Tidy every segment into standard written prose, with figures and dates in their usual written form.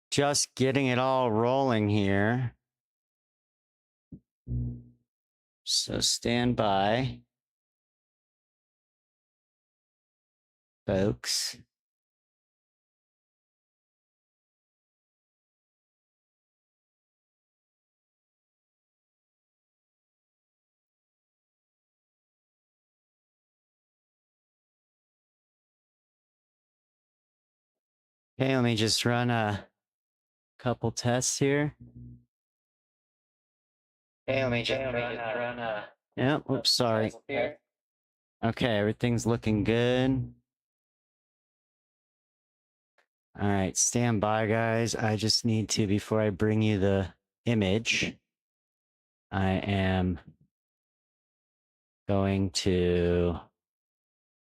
Just getting it all rolling here. So stand by, folks. Okay, let me just run a couple tests here. Okay, let me just run a... Yep, oops, sorry. Okay, everything's looking good. All right, stand by, guys. I just need to, before I bring you the image, I am going to...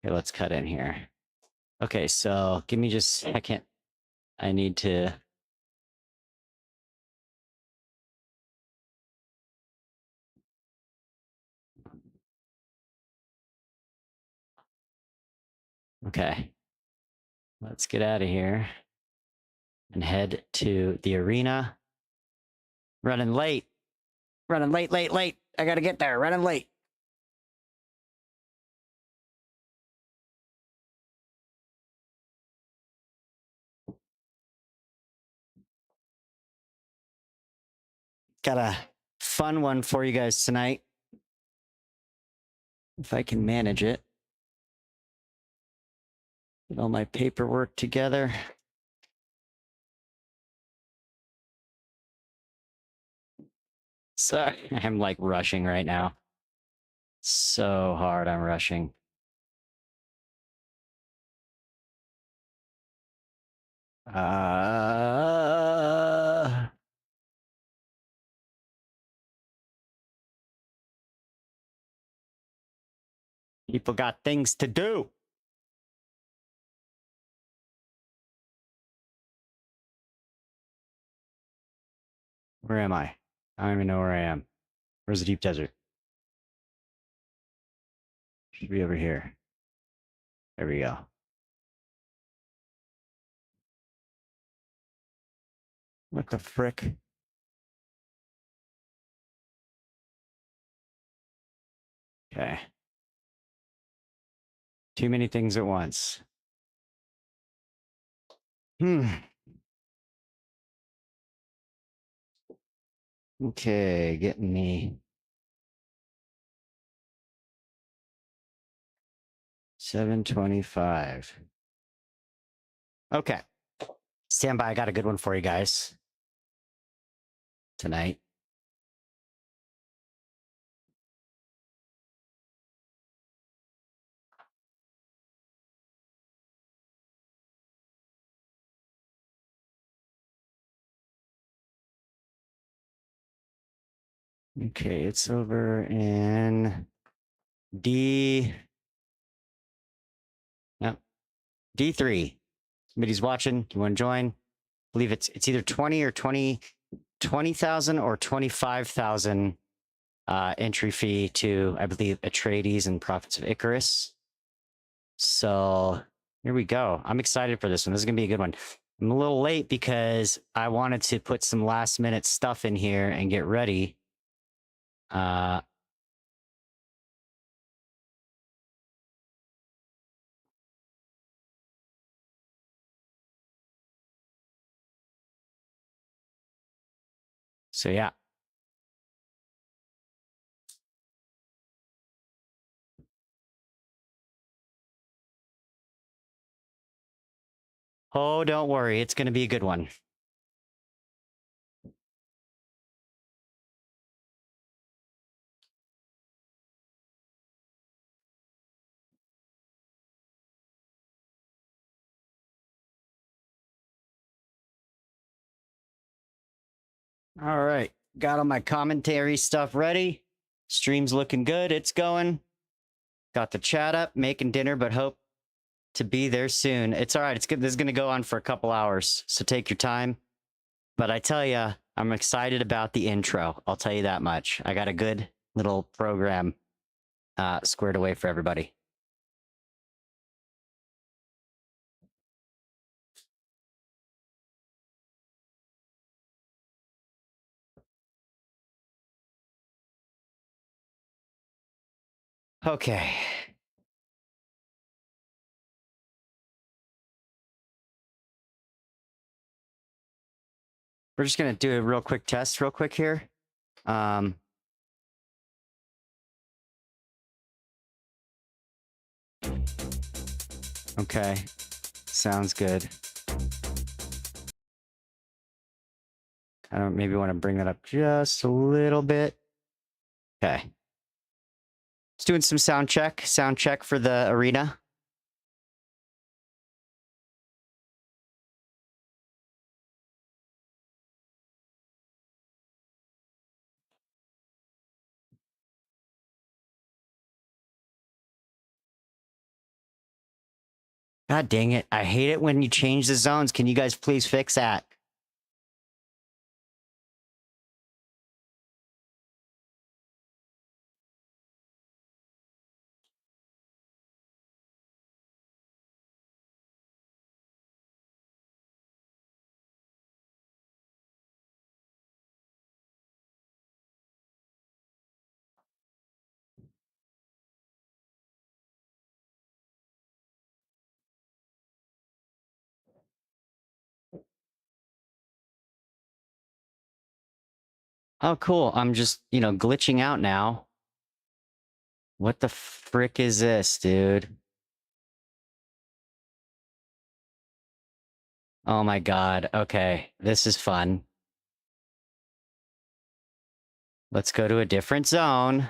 Okay, let's cut in here. Okay, so give me just a second. I need to... Okay. Let's get out of here and head to the arena. Running late. Running late. I gotta get there. Running late. Got a fun one for you guys tonight. If I can manage it. Get all my paperwork together. Sorry, I'm like rushing right now. So hard I'm rushing. People got things to do. Where am I? I don't even know where I am. Where's the deep desert? Should be over here. There we go. What the frick? Okay. Too many things at once. Okay, getting me 725. Okay. Stand by. I got a good one for you guys tonight. Okay, it's over in D. Yep. D3. Somebody's watching. You want to join? I believe it's either 20 or 20,000 or 25,000 entry fee to, I believe, Etradies and Prophets of Icarus. So here we go. I'm excited for this one. This is gonna be a good one. I'm a little late because I wanted to put some last minute stuff in here and get ready. So yeah. Oh, don't worry. It's going to be a good one. All right. Got all my commentary stuff ready. Stream's looking good. It's going. Got the chat up, making dinner, but hope to be there soon. It's all right. It's good. This is going to go on for a couple hours, so take your time. But I tell you, I'm excited about the intro. I'll tell you that much. I got a good little program squared away for everybody. Okay. We're just gonna do a real quick test real quick here. Okay. Sounds good. I don't maybe want to bring that up just a little bit. Okay. Just doing some sound check for the arena. God dang it. I hate it when you change the zones. Can you guys please fix that? Oh, cool. I'm just, glitching out now. What the frick is this, dude? Oh my god. Okay. This is fun. Let's go to a different zone.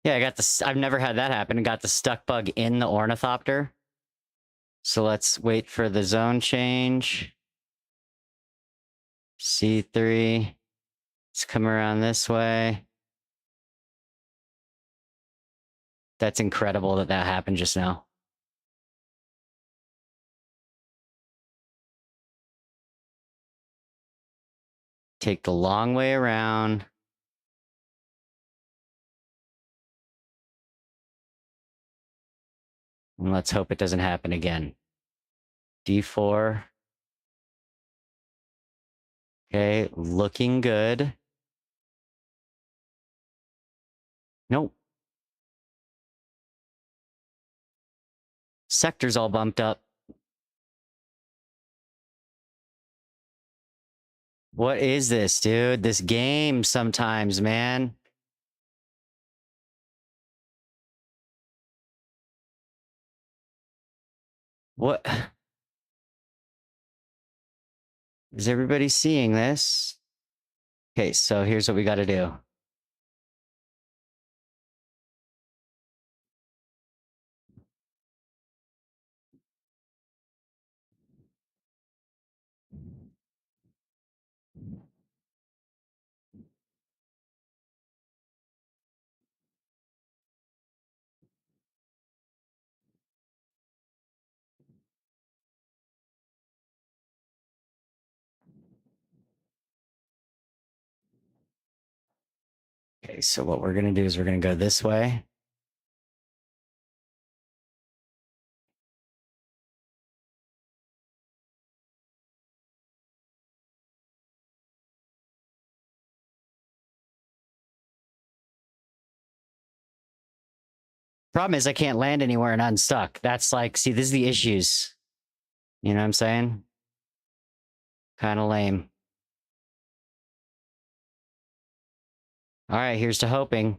Yeah, I got the... I've never had that happen. I got the stuck bug in the ornithopter. So let's wait for the zone change. C3. Let's come around this way. That's incredible that that happened just now. Take the long way around. And let's hope it doesn't happen again. D4. Okay, looking good. Nope. Sector's all bumped up. What is this, dude? This game sometimes, man. What? Is everybody seeing this? Okay, so here's what we got to do. Okay, so what we're going to do is we're going to go this way. Problem is I can't land anywhere and unstuck. That's like, see, this is the issues. You know what I'm saying? Kind of lame. All right, here's to hoping.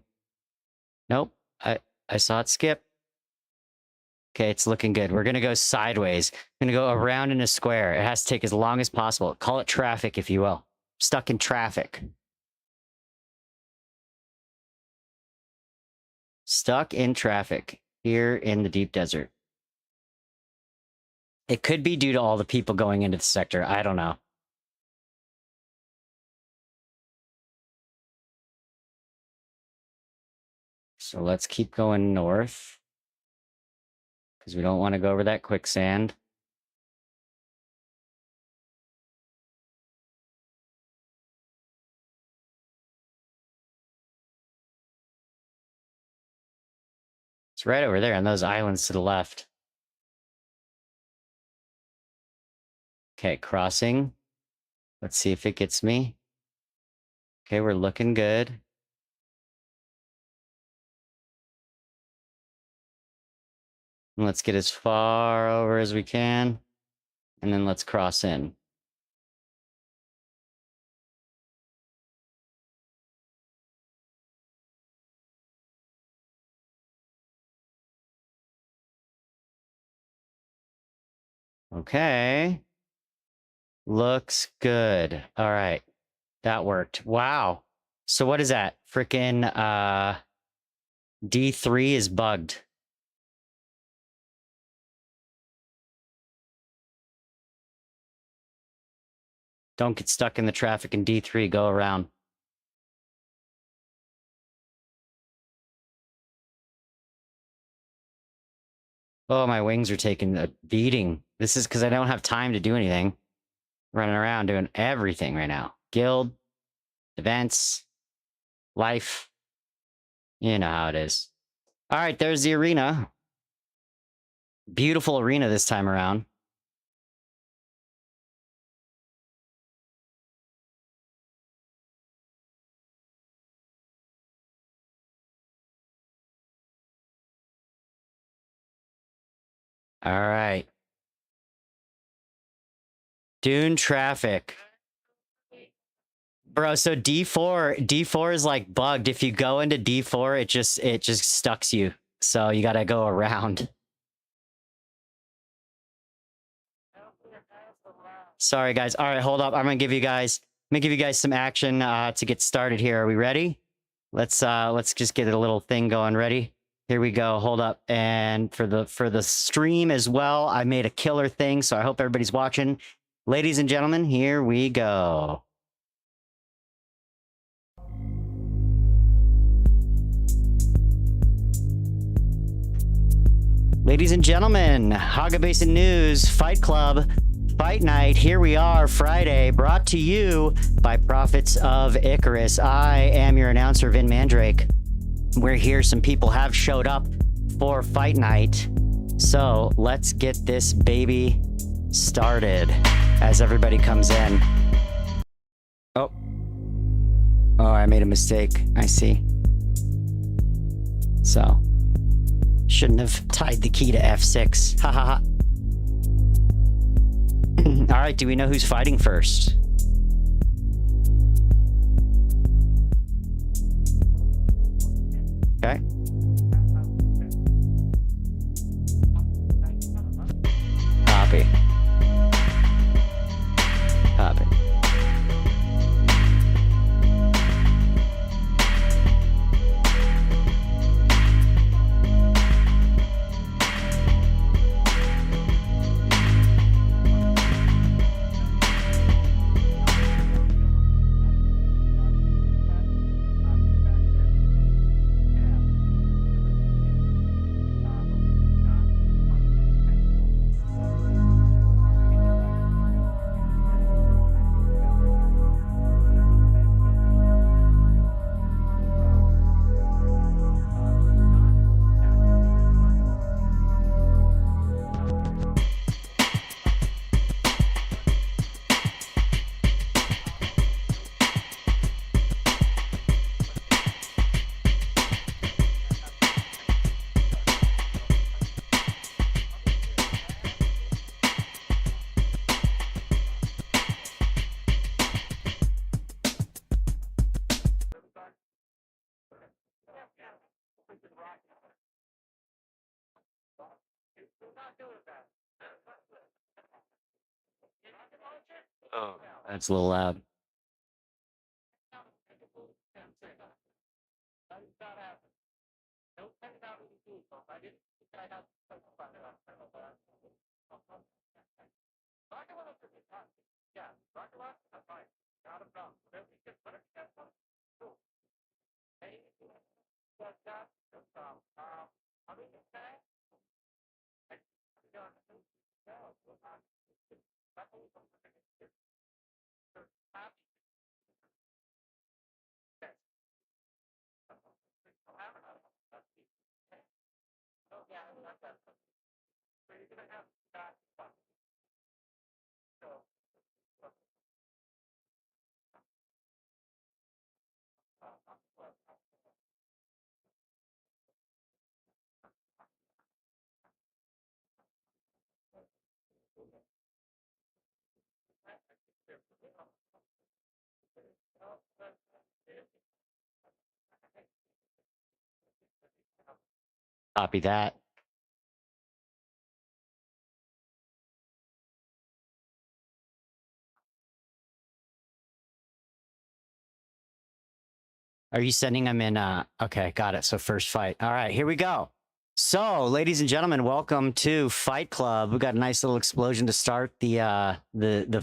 Nope, I saw it skip. Okay, it's looking good. We're going to go sideways. We're going to go around in a square. It has to take as long as possible. Call it traffic, if you will. Stuck in traffic. Stuck in traffic here in the deep desert. It could be due to all the people going into the sector. I don't know. So let's keep going north. Because we don't want to go over that quicksand. It's right over there on those islands to the left. Okay, crossing. Let's see if it gets me. Okay, we're looking good. And let's get as far over as we can. And then let's cross in. Okay. Looks good. All right. That worked. Wow. So what is that? Freaking D3 is bugged. Don't get stuck in the traffic in D3. Go around. Oh, my wings are taking a beating. This is because I don't have time to do anything. Running around doing everything right now. Guild, events, life. You know how it is. All right, there's the arena. Beautiful arena this time around. All right. Dune traffic. Bro, so D4 is like bugged. If you go into D4, it just stucks you. So you gotta go around. Sorry guys. All right, hold up. I'm gonna give you guys some action to get started here. Are we ready? Let's just get a little thing going. Ready? Here we go. Hold up. And for the stream as well, I made a killer thing, so I hope everybody's watching. Ladies and gentlemen, here we go. Ladies and gentlemen, Hagga Basin News, Fight Club, Fight Night. Here we are, Friday, brought to you by Prophets of Icarus. I am your announcer, Vinn Mandrake. We're here. Some people have showed up for Fight Night. So let's get this baby started as everybody comes in. Oh, I made a mistake. I see. So, shouldn't have tied the key to F6. Ha ha ha. All right, do we know who's fighting first? Okay. Copy. Copy. Oh, that's a little loud. Copy that. Are you sending them in? Okay, got it. So first fight. All right, here we go. So, ladies and gentlemen, welcome to Fight Club. We got a nice little explosion to start the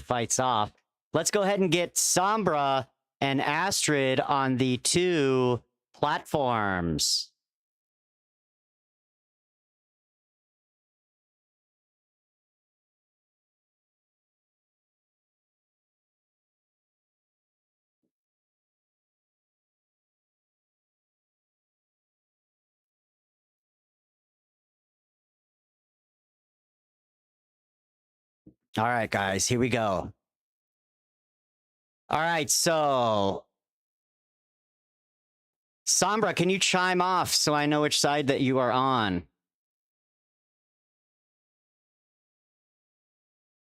fights off. Let's go ahead and get Sombra and Astrid on the 2 platforms. All right, guys, here we go. All right, so Sombra, can you chime off so I know which side that you are on?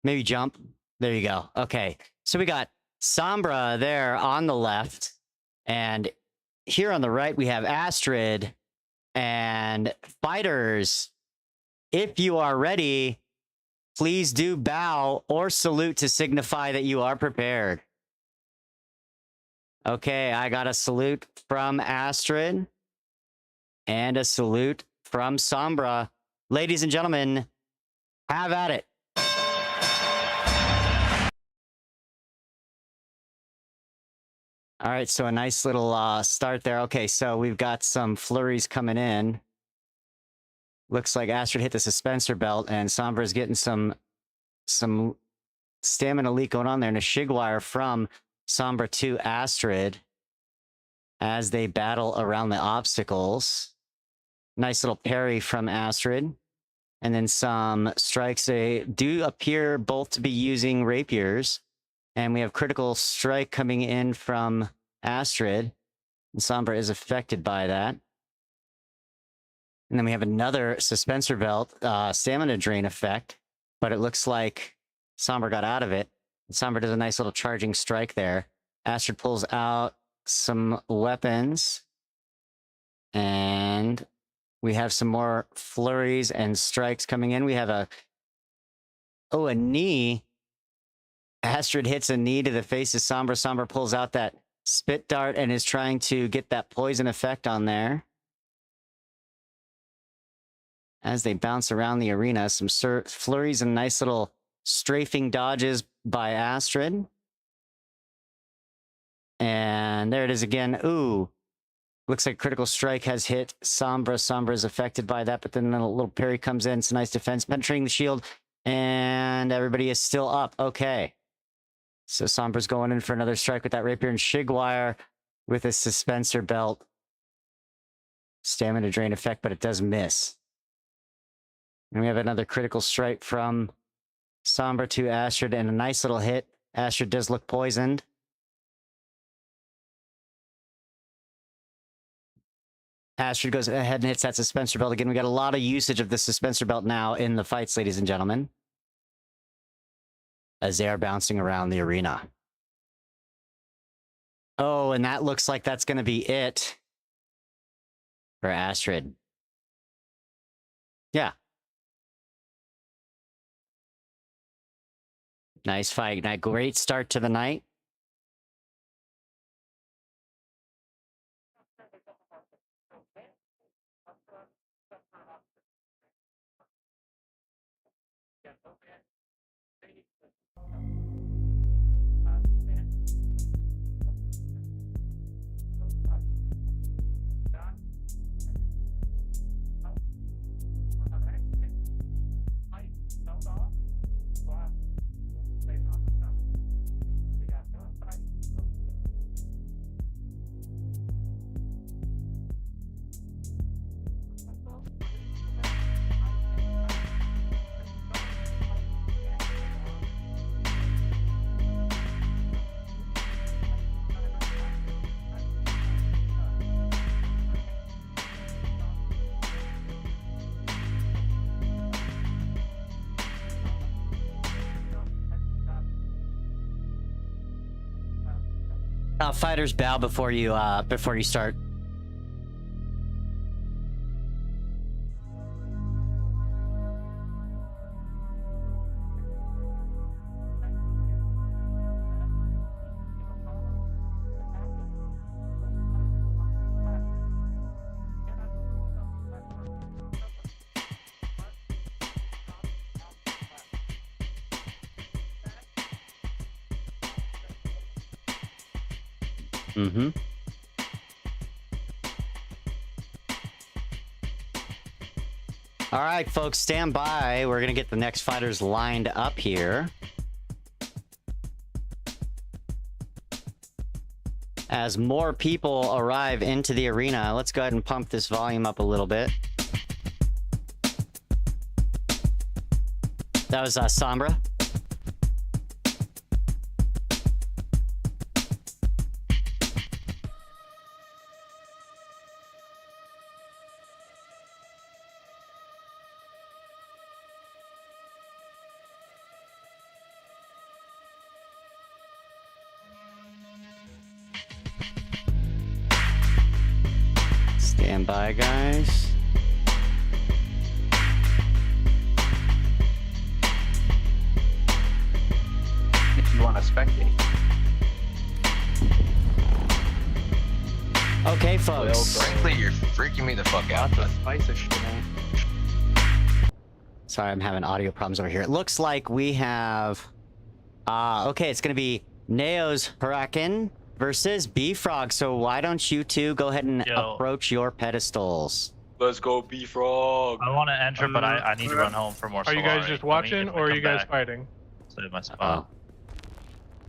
Maybe jump. There you go. Okay, so we got Sombra there on the left, and here on the right we have Astrid. And fighters, if you are ready, please do bow or salute to signify that you are prepared. Okay, I got a salute from Astrid and a salute from Sombra. Ladies and gentlemen, have at it. All right, so a nice little start there. Okay, so we've got some flurries coming in. Looks like Astrid hit the suspensor belt, and Sombra's getting some stamina leak going on there, and a Shigwire from Sombra to Astrid as they battle around the obstacles. Nice little parry from Astrid. And then some strikes. They do appear both to be using rapiers. And we have critical strike coming in from Astrid. And Sombra is affected by that. And then we have another suspensor belt stamina drain effect. But it looks like Sombra got out of it. Sombra does a nice little charging strike there. Astrid pulls out some weapons. And we have some more flurries and strikes coming in. We have a knee. Astrid hits a knee to the face of Sombra. Sombra pulls out that spit dart and is trying to get that poison effect on there. As they bounce around the arena, some flurries and nice little strafing dodges by Astrid. And there it is again. Ooh. Looks like critical strike has hit Sombra. Sombra is affected by that, but then a little parry comes in. It's a nice defense, penetrating the shield. And everybody is still up. Okay. So Sombra's going in for another strike with that rapier, and Shigwire with a suspensor belt. Stamina drain effect, but it does miss. And we have another critical strike from Sombra to Astrid, and a nice little hit. Astrid does look poisoned. Astrid goes ahead and hits that suspensor belt again. We got a lot of usage of the suspensor belt now in the fights, ladies and gentlemen, as they are bouncing around the arena. Oh, and that looks like that's going to be it for Astrid. Yeah. Nice fight. Great start to the night. Fighters bow before you start. Mm-hmm. All right, folks, stand by. We're going to get the next fighters lined up here. As more people arrive into the arena, let's go ahead and pump this volume up a little bit. That was Sombra. Stand by, guys. If you want to spectate. Okay, folks. Well, frankly, you're freaking me the fuck out. Lots of spice of shit. Sorry, I'm having audio problems over here. It looks like we have... okay, it's going to be Neo's Huracan versus B-Frog. So why don't you two go ahead and approach your pedestals? Let's go, B-Frog. I want to enter, but I need to run home for more Are you guys just watching, or are you guys fighting? Save my spot.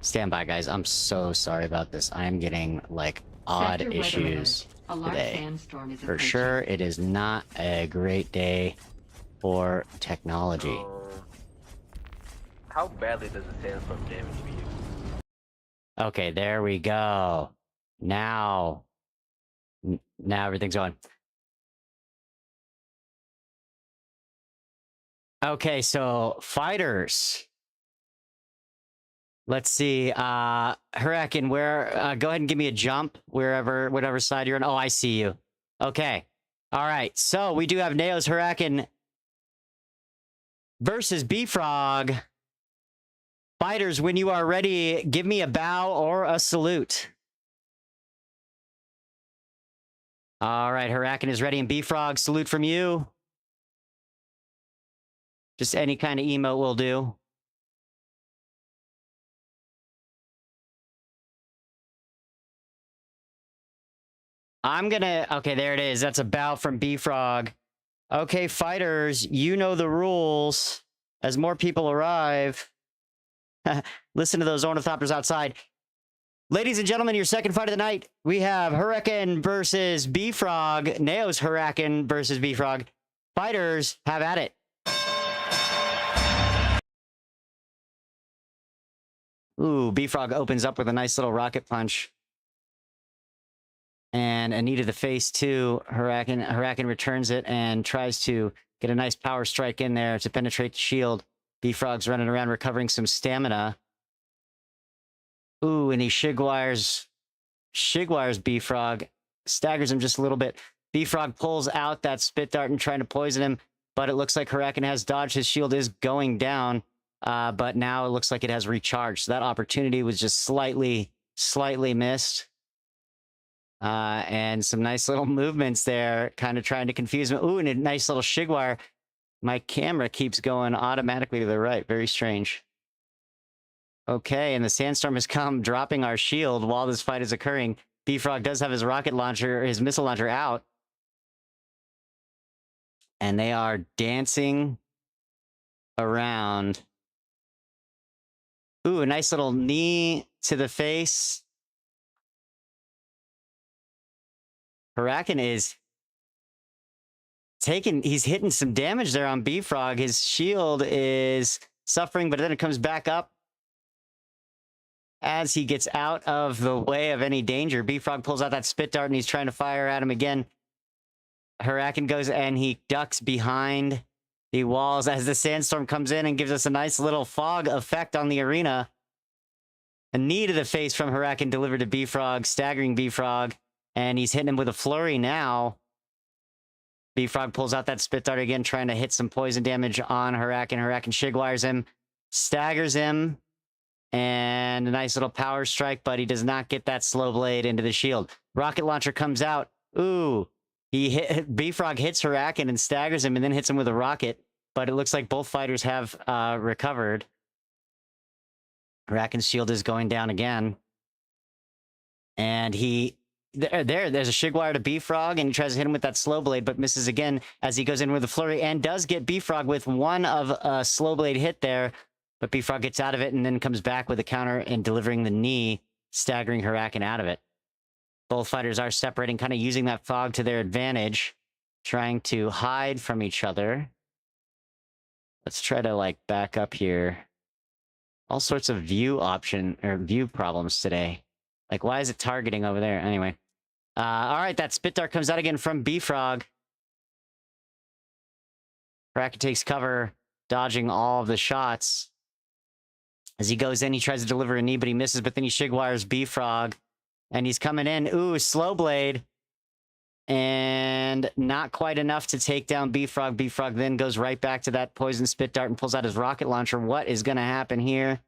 Stand by, guys. I'm so sorry about this. I am getting, like, odd issues today. For sure, it is not a great day for technology. How badly does a sandstorm damage you? Okay, there we go. Now everything's going. Okay, so fighters. Let's see. Huracan, where? Go ahead and give me a jump whatever side you're on. Oh, I see you. Okay. All right. So we do have Neo's Huracan versus B-Frog. Fighters, when you are ready, give me a bow or a salute. All right, Huracan is ready, and B-Frog, salute from you. Just any kind of emote will do. Okay, there it is. That's a bow from B-Frog. Okay, fighters, you know the rules. As more people arrive... Listen to those ornithopters outside. Ladies and gentlemen, your second fight of the night. We have Huracan versus B-Frog. Neo's Huracan versus B-Frog. Fighters, have at it. Ooh, B-Frog opens up with a nice little rocket punch. And a knee to the face, too. Huracan returns it and tries to get a nice power strike in there to penetrate the shield. B-Frog's running around recovering some stamina. Ooh, and he shigwires B-Frog. Staggers him just a little bit. B-Frog pulls out that spit dart and trying to poison him, but it looks like Huracan has dodged. His shield is going down, but now it looks like it has recharged. So that opportunity was just slightly missed. And some nice little movements there, kind of trying to confuse him. Ooh, and a nice little shigwire. My camera keeps going automatically to the right. Very strange. Okay, and the sandstorm has come, dropping our shield while this fight is occurring. B-Frog does have his rocket launcher, his missile launcher out. And they are dancing around. Ooh, a nice little knee to the face. Huracan is he's hitting some damage there on B-Frog. His shield is suffering, but then it comes back up as he gets out of the way of any danger. B-Frog pulls out that spit dart and he's trying to fire at him again. Huracan goes and he ducks behind the walls as the sandstorm comes in and gives us a nice little fog effect on the arena. A knee to the face from Huracan delivered to B-Frog, staggering B-Frog, and he's hitting him with a flurry now. B-Frog pulls out that spit dart again, trying to hit some poison damage on Huracan. Huracan shigwires him, staggers him, and a nice little power strike, but he does not get that slow blade into the shield. Rocket launcher comes out. Ooh, B-Frog hits Huracan and staggers him and then hits him with a rocket, but it looks like both fighters have recovered. Huracan's shield is going down again. And there's a shigwire to B-Frog, and he tries to hit him with that slow blade, but misses again as he goes in with a flurry and does get B-Frog with one of a slow blade hit there, but B-Frog gets out of it and then comes back with a counter and delivering the knee, staggering Huracan out of it. Both fighters are separating, kind of using that fog to their advantage, trying to hide from each other. Let's try to, like, back up here. All sorts of view problems today. Like, why is it targeting over there? Anyway. All right, that spit dart comes out again from B-Frog. Huracan takes cover, dodging all of the shots. As he goes in, he tries to deliver a knee, but he misses, but then he shigwires B-Frog. And he's coming in. Ooh, slow blade. And not quite enough to take down B-Frog. B-Frog then goes right back to that poison spit dart and pulls out his rocket launcher. What is going to happen here?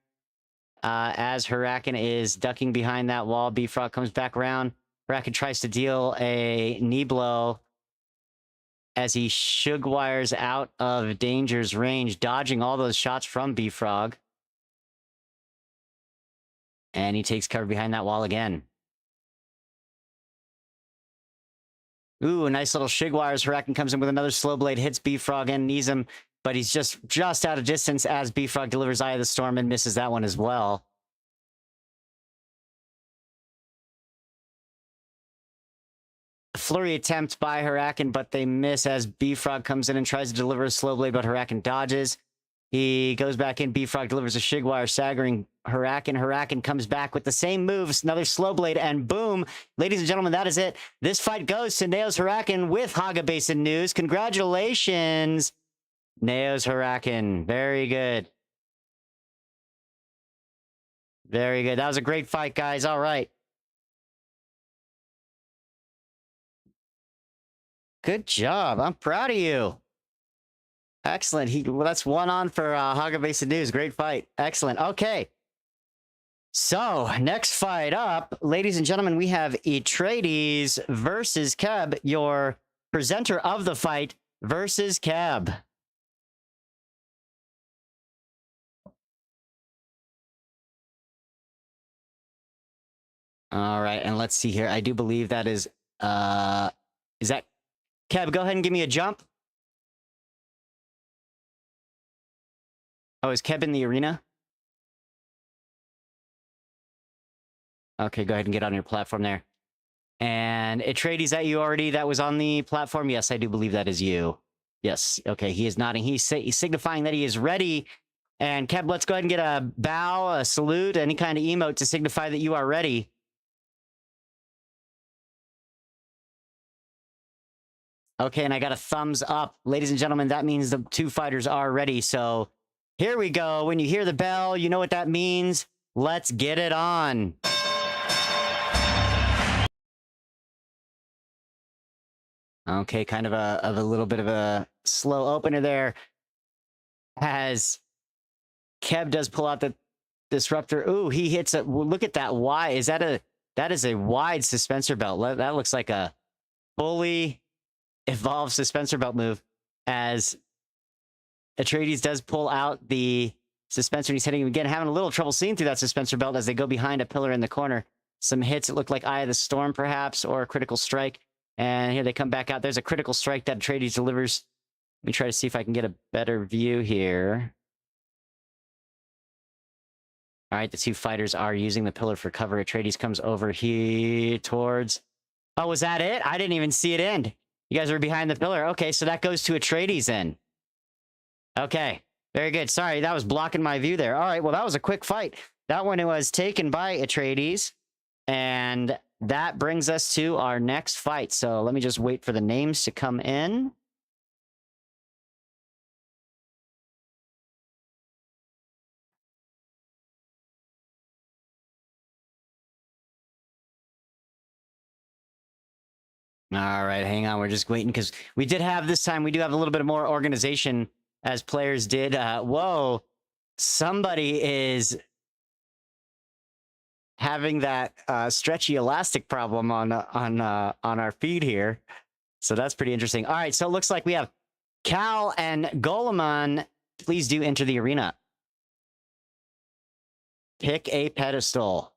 As Huracan is ducking behind that wall, B-Frog comes back around. Huracan tries to deal a knee blow as he shugwires out of danger's range, dodging all those shots from B-Frog. And he takes cover behind that wall again. Ooh, a nice little shigwires. Huracan comes in with another slow blade, hits B-Frog and knees him, but he's just out of distance as B-Frog delivers Eye of the Storm and misses that one as well. A flurry attempt by Huracan, but they miss as B-Frog comes in and tries to deliver a slow blade, but Huracan dodges. He goes back in. B-Frog delivers a shigwire, staggering Huracan. Huracan comes back with the same moves, another slow blade, and boom. Ladies and gentlemen, that is it. This fight goes to Neos Huracan with Hagga Basin News. Congratulations, Neos Huracan. Very good. Very good. That was a great fight, guys. All right. Good job. I'm proud of you. Excellent. Well, that's one on for Hagga Basin News. Great fight. Excellent. Okay. So, next fight up, ladies and gentlemen, we have Etradies versus Keb, your presenter of the fight versus Keb. All right, and let's see here. I do believe that is that Keb? Go ahead and give me a jump. Oh, is Keb in the arena? Okay, go ahead and get on your platform there. And Etradies, that you already that was on the platform? Yes, I do believe that is you. Yes. Okay, he is nodding. He's signifying that he is ready. And Keb, let's go ahead and get a bow, a salute, any kind of emote to signify that you are ready. Okay, and I got a thumbs up. Ladies and gentlemen, that means the two fighters are ready. So here we go. When you hear the bell, you know what that means. Let's get it on. Okay, kind of a little bit of a slow opener there. As Keb does pull out the disruptor. Ooh, he hits a look at that wide. That is a wide suspensor belt. That looks like a fully evolved suspensor belt move. As Etradies does pull out the suspensor, and he's hitting him again, having a little trouble seeing through that suspensor belt as they go behind a pillar in the corner. Some hits, it looked like Eye of the Storm, perhaps, or a critical strike. And here they come back out. There's a critical strike that Etradies delivers. Let me try to see if I can get a better view here. All right, the two fighters are using the pillar for cover. Etradies comes over here towards... Oh, was that it? I didn't even see it end. You guys are behind the pillar. Okay, so that goes to Etradies then. Okay, very good. Sorry, that was blocking my view there. All right, well, that was a quick fight. That one was taken by Etradies. And that brings us to our next fight. So let me just wait for the names to come in. All right, hang on. We're just waiting because we did have this time. We do have a little bit more organization as players did. Whoa, somebody is having that stretchy elastic problem on our feed here, so that's pretty interesting. All right, so it looks like we have Cal and Golemon. Please do enter the arena. Pick a pedestal.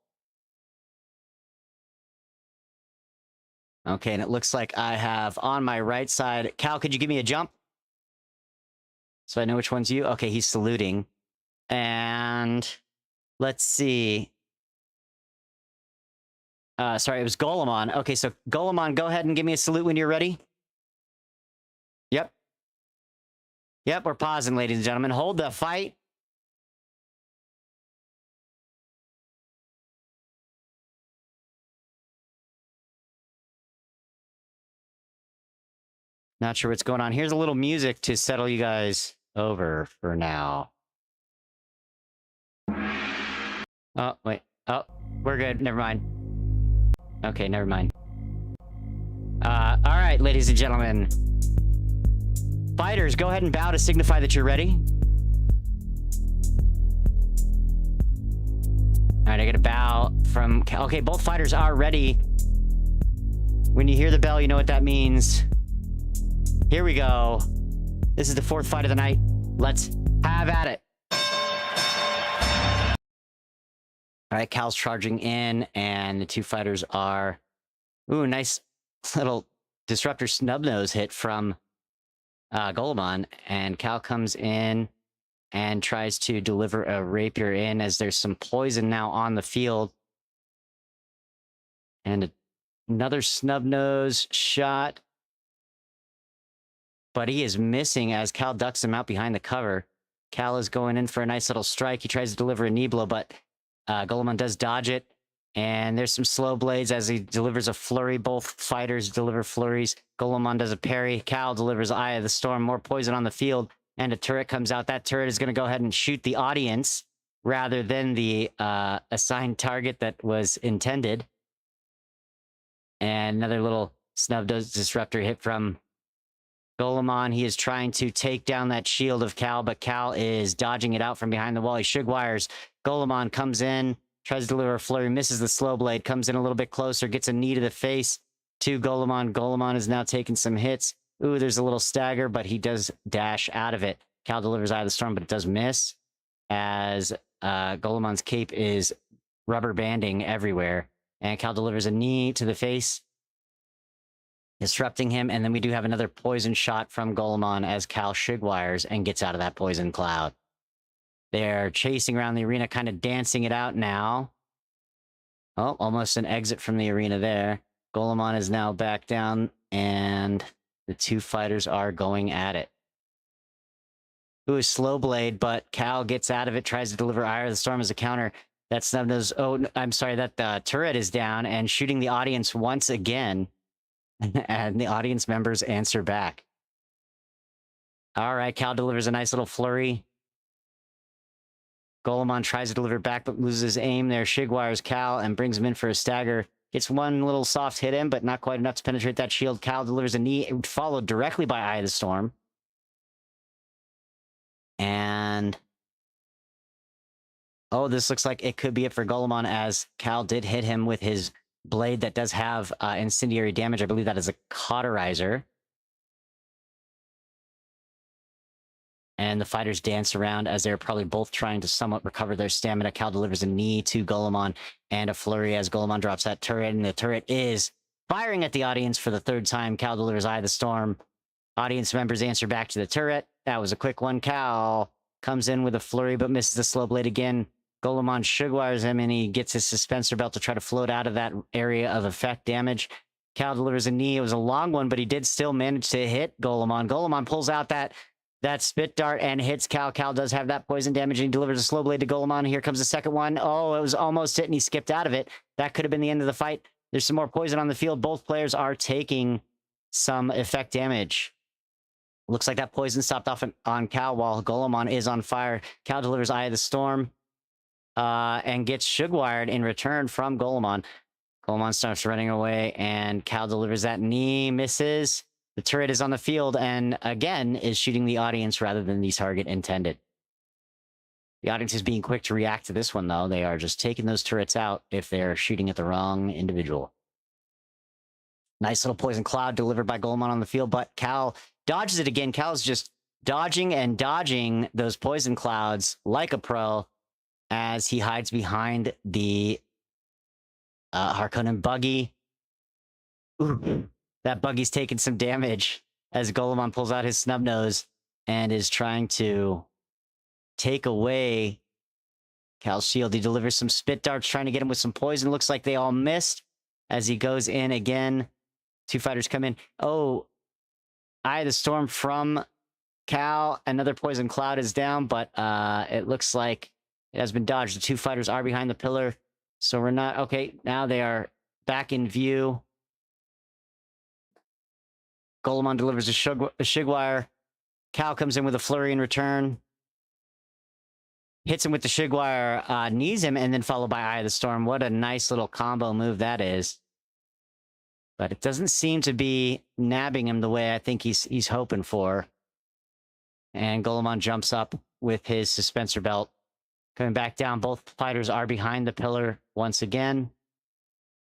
Okay, and it looks like I have on my right side. Cal, could you give me a jump? So I know which one's you. Okay, he's saluting. And let's see. Sorry, it was Golemon. Okay, so Golemon, go ahead and give me a salute when you're ready. Yep. Yep, we're pausing, ladies and gentlemen. Hold the fight. Not sure what's going on. Here's a little music to settle you guys over for now. Oh, wait. Oh, we're good. Never mind. Okay, never mind. All right, ladies and gentlemen. Fighters, go ahead and bow to signify that you're ready. All right, I got a bow from... Okay, both fighters are ready. When you hear the bell, you know what that means. Here we go. This is the fourth fight of the night. Let's have at it. All right, Cal's charging in, and the two fighters are... Ooh, nice little disruptor snub nose hit from Golemon, and Cal comes in and tries to deliver a rapier in as there's some poison now on the field. And another snub nose shot. But he is missing as Cal ducks him out behind the cover. Cal is going in for a nice little strike. He tries to deliver a knee blow, but Golemon does dodge it. And there's some slow blades as he delivers a flurry. Both fighters deliver flurries. Golemon does a parry. Cal delivers Eye of the Storm. More poison on the field. And a turret comes out. That turret is going to go ahead and shoot the audience rather than the assigned target that was intended. And another little snub disruptor hit from Golemon. He is trying to take down that shield of Cal, but Cal is dodging it out from behind the wall. He shug wires. Golemon comes in, tries to deliver a flurry, misses the slow blade, comes in a little bit closer, gets a knee to the face to Golemon. Golemon is now taking some hits. Ooh, there's a little stagger, but he does dash out of it. Cal delivers Eye of the Storm, but it does miss as Golemon's cape is rubber banding everywhere. And Cal delivers a knee to the face, disrupting him, and then we do have another poison shot from Golemon as Cal shug wires and gets out of that poison cloud. They're chasing around the arena, kind of dancing it out now. Oh, almost an exit from the arena there. Golemon is now back down, and the two fighters are going at it. Ooh, a slow blade, but Cal gets out of it, tries to deliver Eye of the Storm as a counter. That snub nose... Oh, I'm sorry, that turret is down and shooting the audience once again. And the audience members answer back. All right, Cal delivers a nice little flurry. Golemon tries to deliver back, but loses aim there. Shig wires Cal and brings him in for a stagger. Gets one little soft hit in, but not quite enough to penetrate that shield. Cal delivers a knee, followed directly by Eye of the Storm. And... oh, this looks like it could be it for Golemon, as Cal did hit him with his blade that does have incendiary damage. I believe that is a cauterizer. And the fighters dance around as they're probably both trying to somewhat recover their stamina. Cal delivers a knee to Golemon and a flurry as Golemon drops that turret, and the turret is firing at the audience for the third time. Cal delivers Eye of the Storm. Audience members answer back to the turret. That was a quick one. Cal comes in with a flurry, but misses the slow blade again. Golemon shug wires him, and he gets his suspensor belt to try to float out of that area of effect damage. Cal delivers a knee. It was a long one, but he did still manage to hit Golemon. Golemon pulls out that spit dart and hits Cal. Cal does have that poison damage, and he delivers a slow blade to Golemon. Here comes the second one. Oh, it was almost hit, and he skipped out of it. That could have been the end of the fight. There's some more poison on the field. Both players are taking some effect damage. Looks like that poison stopped off on Cal while Golemon is on fire. Cal delivers Eye of the Storm and gets shug wired in return from Golemon. Golemon starts running away, and Cal delivers that knee, misses. The turret is on the field, and again is shooting the audience rather than the target intended. The audience is being quick to react to this one, though. They are just taking those turrets out if they're shooting at the wrong individual. Nice little poison cloud delivered by Golemon on the field, but Cal dodges it again. Cal's just dodging and dodging those poison clouds like a pro as he hides behind the Harkonnen buggy. Ooh, that buggy's taking some damage as Golemon pulls out his snub nose and is trying to take away Cal's shield. He delivers some spit darts, trying to get him with some poison. Looks like they all missed as he goes in again. Two fighters come in. Oh, Eye of the Storm from Cal. Another poison cloud is down, but it looks like it has been dodged. The two fighters are behind the pillar, so we're not... Okay, now they are back in view. Golemon delivers a Shigwire. Cal comes in with a flurry in return. Hits him with the Shigwire, knees him, and then followed by Eye of the Storm. What a nice little combo move that is. But it doesn't seem to be nabbing him the way I think he's hoping for. And Golemon jumps up with his suspensor belt. Coming back down, both fighters are behind the pillar once again.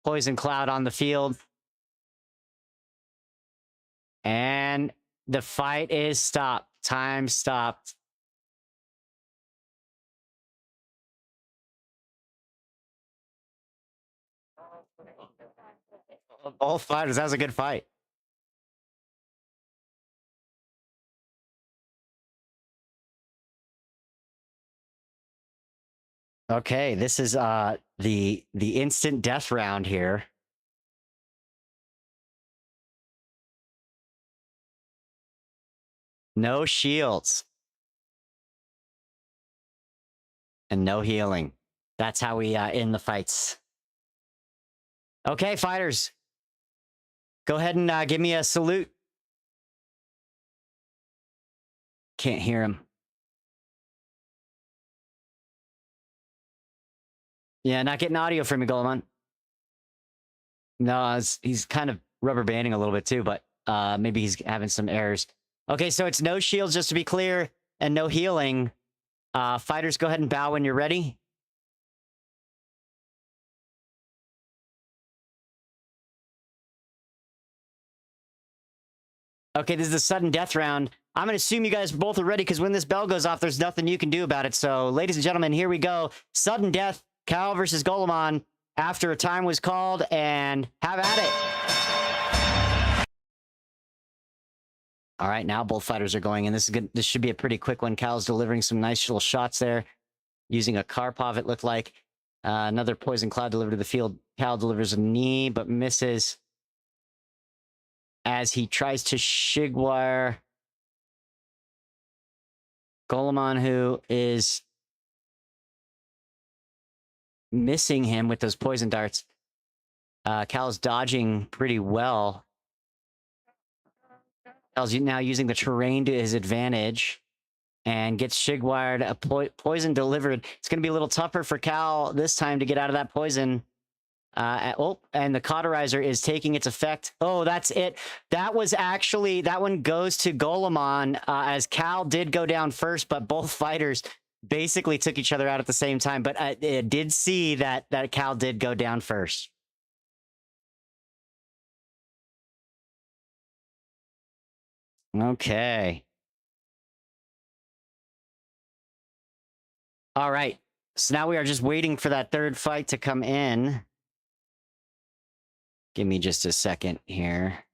Poison cloud on the field. And the fight is stopped. Time stopped. Both fighters, that was a good fight. Okay, this is the instant death round here. No shields. And no healing. That's how we end the fights. Okay, fighters. Go ahead and give me a salute. Can't hear him. Yeah, not getting audio from me, Golemon. No, he's kind of rubber banding a little bit too, but maybe he's having some errors. Okay, so it's no shields, just to be clear, and no healing. Fighters, go ahead and bow when you're ready. Okay, this is the sudden death round. I'm going to assume you guys both are ready, because when this bell goes off, there's nothing you can do about it. So, ladies and gentlemen, here we go. Sudden death, Cal versus Golemon, after a time was called, and have at it. All right, now both fighters are going in. This is good. This should be a pretty quick one. Cal's delivering some nice little shots there, using a Karpov, it looked like. Another poison cloud delivered to the field. Cal delivers a knee, but misses as he tries to Shigwire Golemon, who is missing him with those poison darts. Cal's dodging pretty well. Cal's now using the terrain to his advantage and gets Shigwired, a poison delivered. It's going to be a little tougher for Cal this time to get out of that poison. And the cauterizer is taking its effect. Oh, that's it. That was actually, that one goes to Golemon, as Cal did go down first, but both fighters basically took each other out at the same time. But I did see that Cal did go down first. Okay. All right. So now we are just waiting for that third fight to come in. Give me just a second here.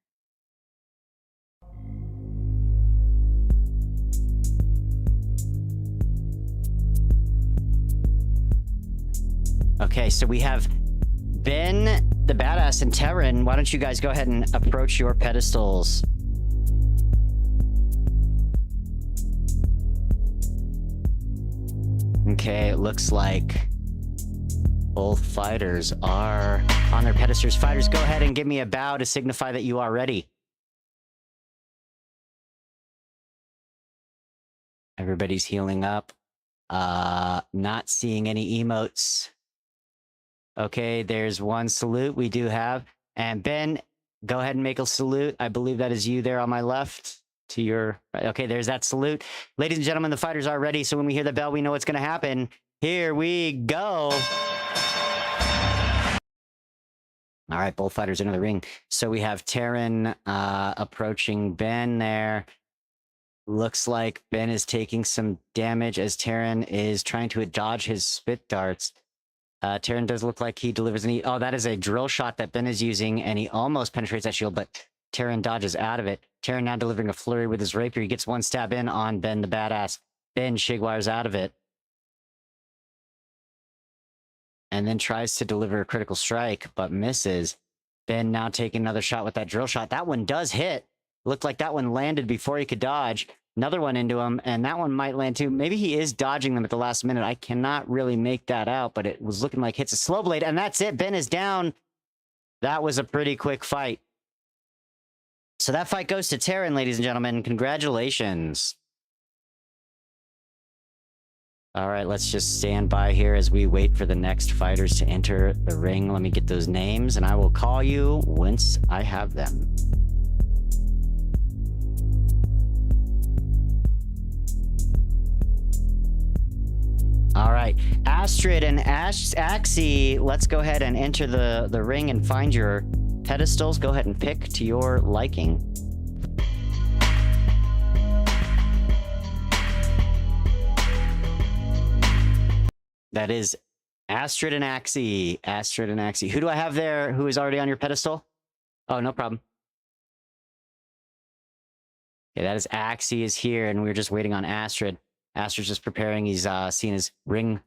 Okay, so we have Vinn, the badass, and Terran. Why don't you guys go ahead and approach your pedestals? Okay, it looks like both fighters are on their pedestals. Fighters, go ahead and give me a bow to signify that you are ready. Everybody's healing up. Not seeing any emotes. Okay, there's one salute we do have. And Ben, go ahead and make a salute. I believe that is you there on my left. To your right. Okay, there's that salute. Ladies and gentlemen, the fighters are ready. So when we hear the bell, we know what's going to happen. Here we go. All right, both fighters into the ring. So we have Terran approaching Ben there. Looks like Ben is taking some damage as Terran is trying to dodge his spit darts. Terran does look like he delivers an... Oh, that is a drill shot that Ben is using, and he almost penetrates that shield, but Terran dodges out of it. Terran now delivering a flurry with his rapier. He gets one stab in on Ben the badass. Ben shigwires out of it. And then tries to deliver a critical strike, but misses. Ben now taking another shot with that drill shot. That one does hit. Looked like that one landed before he could dodge. Another one into him, and that one might land too. Maybe he is dodging them at the last minute. I cannot really make that out, but it was looking like hits a slow blade, and that's it. Ben is down. That was a pretty quick fight. So that fight goes to Terran, ladies and gentlemen. Congratulations. All right, let's just stand by here as we wait for the next fighters to enter the ring. Let me get those names, and I will call you once I have them. All right, Astrid and Axie, let's go ahead and enter the ring and find your pedestals. Go ahead and pick to your liking. That is Astrid and Axie. Astrid and Axie. Who do I have there who is already on your pedestal? Oh, no problem. Yeah, that is Axie is here, and we're just waiting on Astrid. Astrid's just preparing. He's seeing his ring.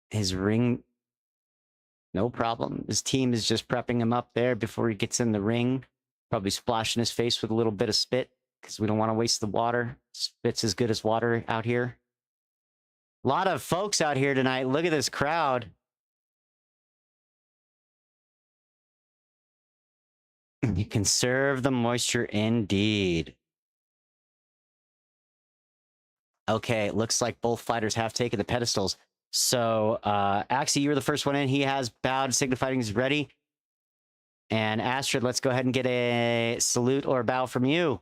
His ring. No problem. His team is just prepping him up there before he gets in the ring. Probably splashing his face with a little bit of spit because we don't want to waste the water. Spit's as good as water out here. A lot of folks out here tonight. Look at this crowd. You conserve the moisture indeed. Okay, it looks like both fighters have taken the pedestals. So, Axie, you were the first one in. He has bowed, signifying he's ready. And Astrid, let's go ahead and get a salute or bow from you.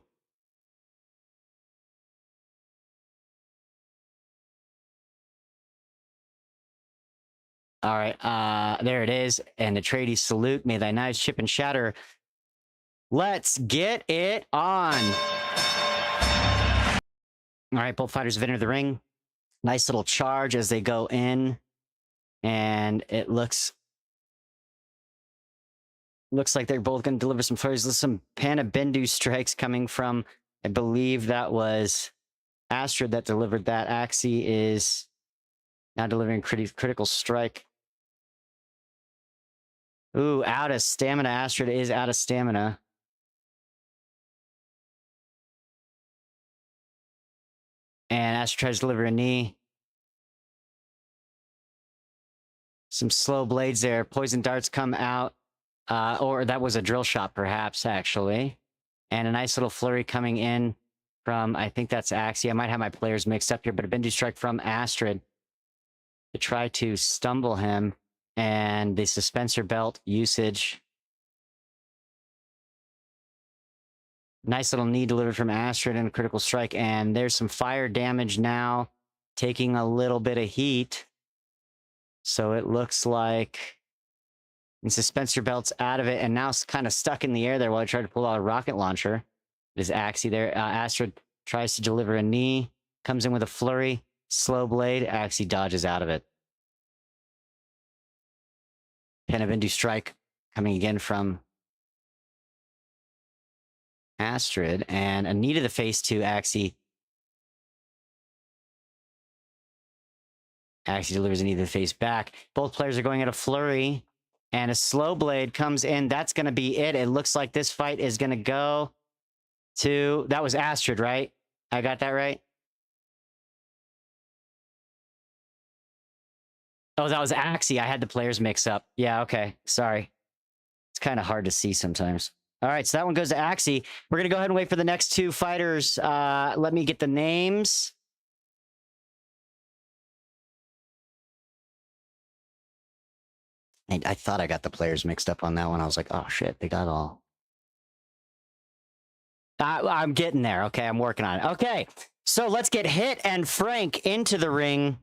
All right, there it is. And Etradies salute. May thy knives chip and shatter. Let's get it on. All right, both fighters have entered the ring. Nice little charge as they go in. And it looks like they're both going to deliver some flurries. There's some Panabendu strikes coming from, I believe that was Astrid that delivered that. Axie is now delivering critical strike. Ooh, out of stamina. Astrid is out of stamina. And Astrid tries to deliver a knee. Some slow blades there. Poison darts come out. Or that was a drill shot, perhaps, actually. And a nice little flurry coming in from, I think that's Axie. I might have my players mixed up here, but a Bendu strike from Astrid to try to stumble him. And the suspensor belt usage. Nice little knee delivered from Astrid and a critical strike. And there's some fire damage now, taking a little bit of heat. So it looks like the suspensor belt's out of it and now it's kind of stuck in the air there while I try to pull out a rocket launcher. There's Axie there. Astrid tries to deliver a knee, comes in with a flurry, slow blade. Axie dodges out of it. Panabendu strike coming again from Astrid, and a knee to the face to Axie. Axie delivers a knee to the face back. Both players are going at a flurry, and a slow blade comes in. That's going to be it. It looks like this fight is going to go to... That was Astrid, right? I got that right? Oh, that was Axie. I had the players mix up. Yeah, okay. Sorry. It's kind of hard to see sometimes. All right, so that one goes to Axie. We're going to go ahead and wait for the next two fighters. Let me get the names. I thought I got the players mixed up on that one. I was like, oh shit, they got all. I'm getting there. Okay, I'm working on it. Okay, so let's get Hit and Frank into the ring.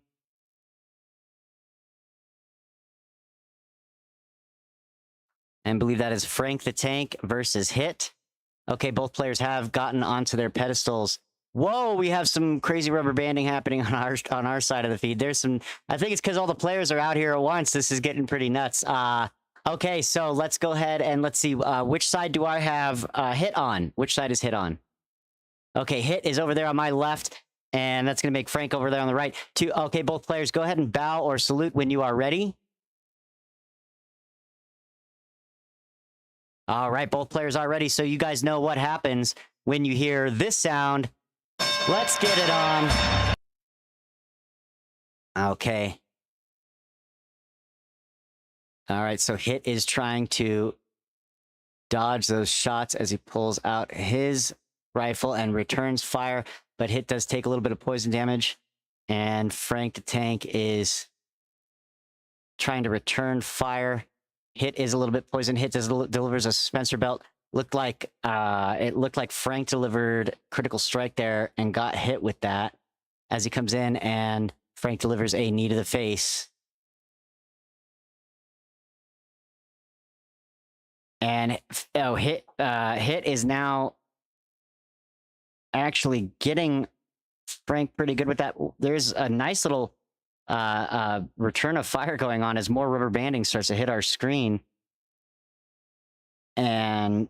And believe that is Frank the Tank versus Hit. Okay, both players have gotten onto their pedestals. Whoa, we have some crazy rubber banding happening on our side of the feed. There's some, I think it's because all the players are out here at once. This is getting pretty nuts. Okay, so let's go ahead and let's see. Which side do I have Hit on? Which side is Hit on? Okay, Hit is over there on my left, and that's going to make Frank over there on the right. Okay, both players, go ahead and bow or salute when you are ready. All right, both players are ready, so you guys know what happens when you hear this sound. Let's get it on. Okay. All right, so Hit is trying to dodge those shots as he pulls out his rifle and returns fire, but Hit does take a little bit of poison damage, and Frank the Tank is trying to return fire. Hit is a little bit poisoned. Hit delivers a suspensor belt. It looked like Frank delivered critical strike there and got hit with that as he comes in, and Frank delivers a knee to the face. And Hit is now actually getting Frank pretty good with that. There's a nice little return of fire going on as more rubber banding starts to hit our screen. And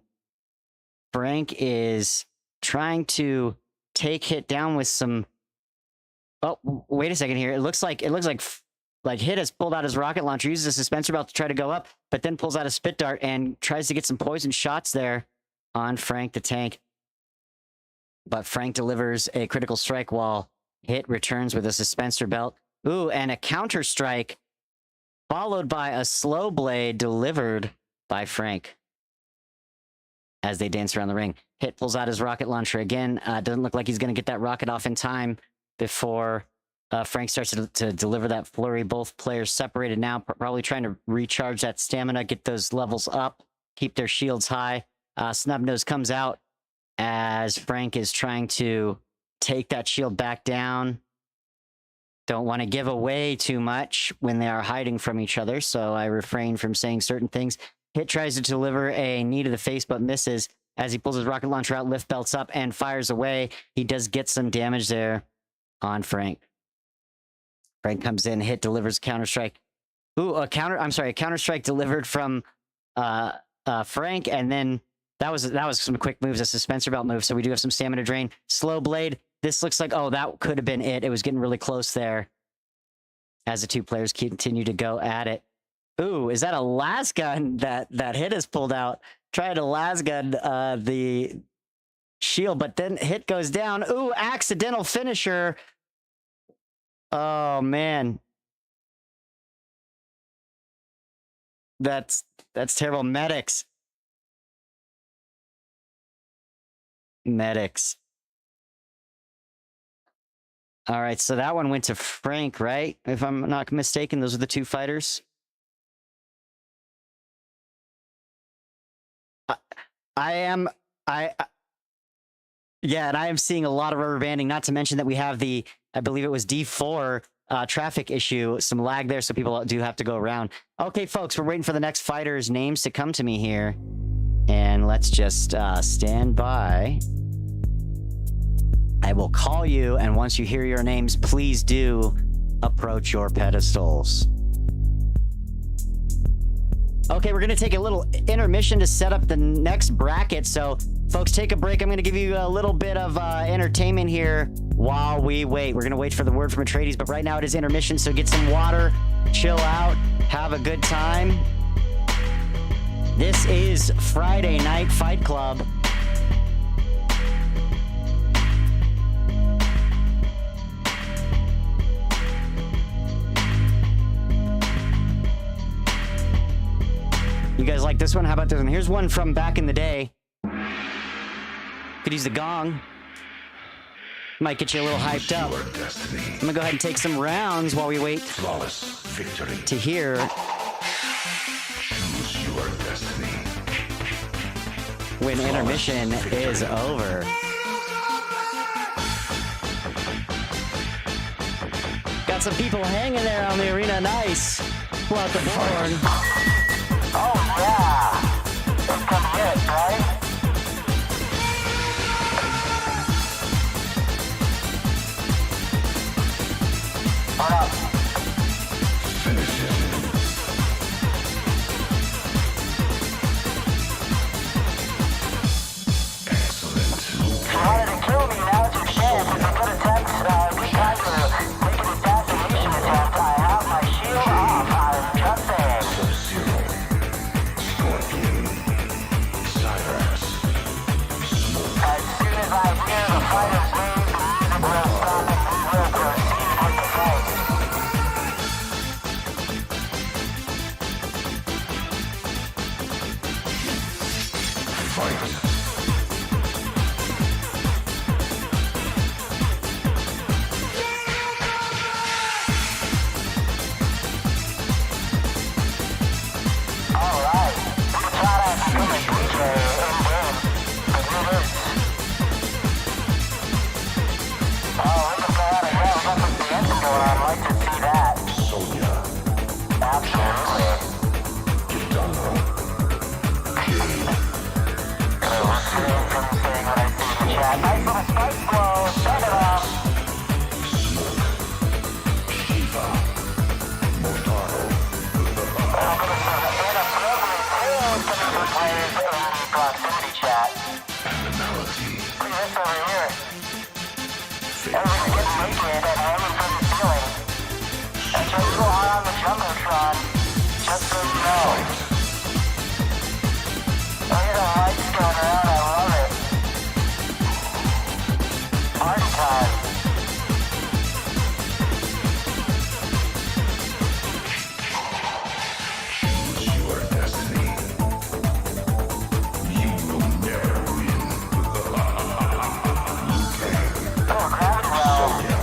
Frank is trying to take Hit down with some... Oh, wait a second here. It looks like Hit has pulled out his rocket launcher, uses a suspensor belt to try to go up, but then pulls out a spit dart and tries to get some poison shots there on Frank the Tank. But Frank delivers a critical strike while Hit returns with a suspensor belt. Ooh, and a counter strike followed by a slow blade delivered by Frank as they dance around the ring. Hit pulls out his rocket launcher again. Doesn't look like he's going to get that rocket off in time before Frank starts to deliver that flurry. Both players separated now, probably trying to recharge that stamina, get those levels up, keep their shields high. Snubnose comes out as Frank is trying to take that shield back down. Don't want to give away too much when they are hiding from each other, so I refrain from saying certain things. Hit tries to deliver a knee to the face, but misses as he pulls his rocket launcher out, lift belts up, and fires away. He does get some damage there on Frank. Frank comes in, Hit delivers counter-strike. Ooh, a counter-strike delivered from Frank, and then that was some quick moves, a suspensor belt move, so we do have some stamina drain. Slow blade. This looks like, oh, that could have been it. It was getting really close there as the two players continue to go at it. Ooh, is that a las gun that Hit has pulled out? Tried to las gun the shield, but then Hit goes down. Ooh, accidental finisher. Oh, man. That's terrible. Medics. All right, so that one went to Frank, right? If I'm not mistaken, those are the two fighters. Yeah, and I am seeing a lot of rubber banding, not to mention that we have the, I believe it was D4 traffic issue, some lag there, so people do have to go around. Okay, folks, we're waiting for the next fighters' names to come to me here. And let's just stand by. I will call you, and once you hear your names, please do approach your pedestals. Okay, we're going to take a little intermission to set up the next bracket. So, folks, take a break. I'm going to give you a little bit of entertainment here while we wait. We're going to wait for the word from Etradies, but right now it is intermission, so get some water, chill out, have a good time. This is Friday Night Fight Club. You guys like this one? How about this one? Here's one from back in the day. Could use the gong. Might get you a little hyped up. I'm gonna go ahead and take some rounds while we wait to hear when intermission is over. Got some people hanging there on the arena. Nice. Pull out the horn. Oh, yeah. It's coming in, right? Hold up. She wanted to kill me, now it's her chance. If I could attempt, good time to make an assassination attempt. I have my shield off. I'm just saying. Sub-Zero, Scorpion, Cyrax, As soon as I hear the fighter's name, the music will stop and we will proceed with the fight. Fight. Alright, we thought I'd become a DJ in-game, but it is. Oh, we can go out of here, we'll put the engine door on, I'd like to see that. Sonya, Absolutely. Gitano, Cade, We'll see from saying what I see in the chat. Nice little spike flow, set it off. Shiva, Motaro, I'm gonna sort of inappropriate tunes coming from players in the proximity chat. Animality, Look at this over here. Everyone's getting naked and hanging from the ceiling. And just go on the Jumbotron, just so you know. Look at the lights going around, I love it. Party time. choose your destiny. You will never win. Oh, gravity well. Sonya,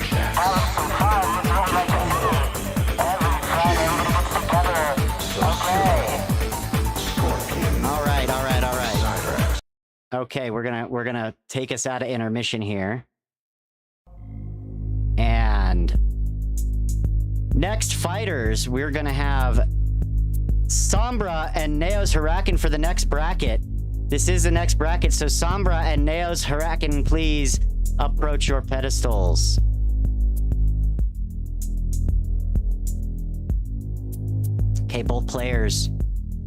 Jax, Having some fun, that's what we like to see. Every Friday, everybody gets together. Okay. Scorpion, All right. Cyrax, Okay, we're gonna take us out of intermission here. And next fighters, we're gonna have Sombra and Neos Hurakan for the next bracket. This is the next bracket, so Sombra and Neos Hurakan, please approach your pedestals. Okay, both players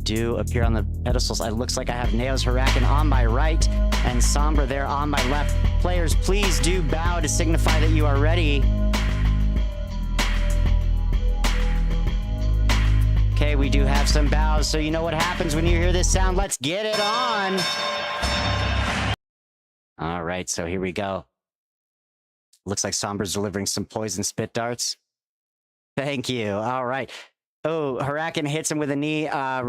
do appear on the pedestals. It looks like I have Neos Hurakan on my right and Sombra there on my left. Players, please do bow to signify that you are ready. Okay, we do have some bows, so you know what happens when you hear this sound. Let's get it on. All right, so here we go. Looks like Sombra's delivering some poison spit darts. Thank you. All right. Oh, Hurakan hits him with a knee. Sombra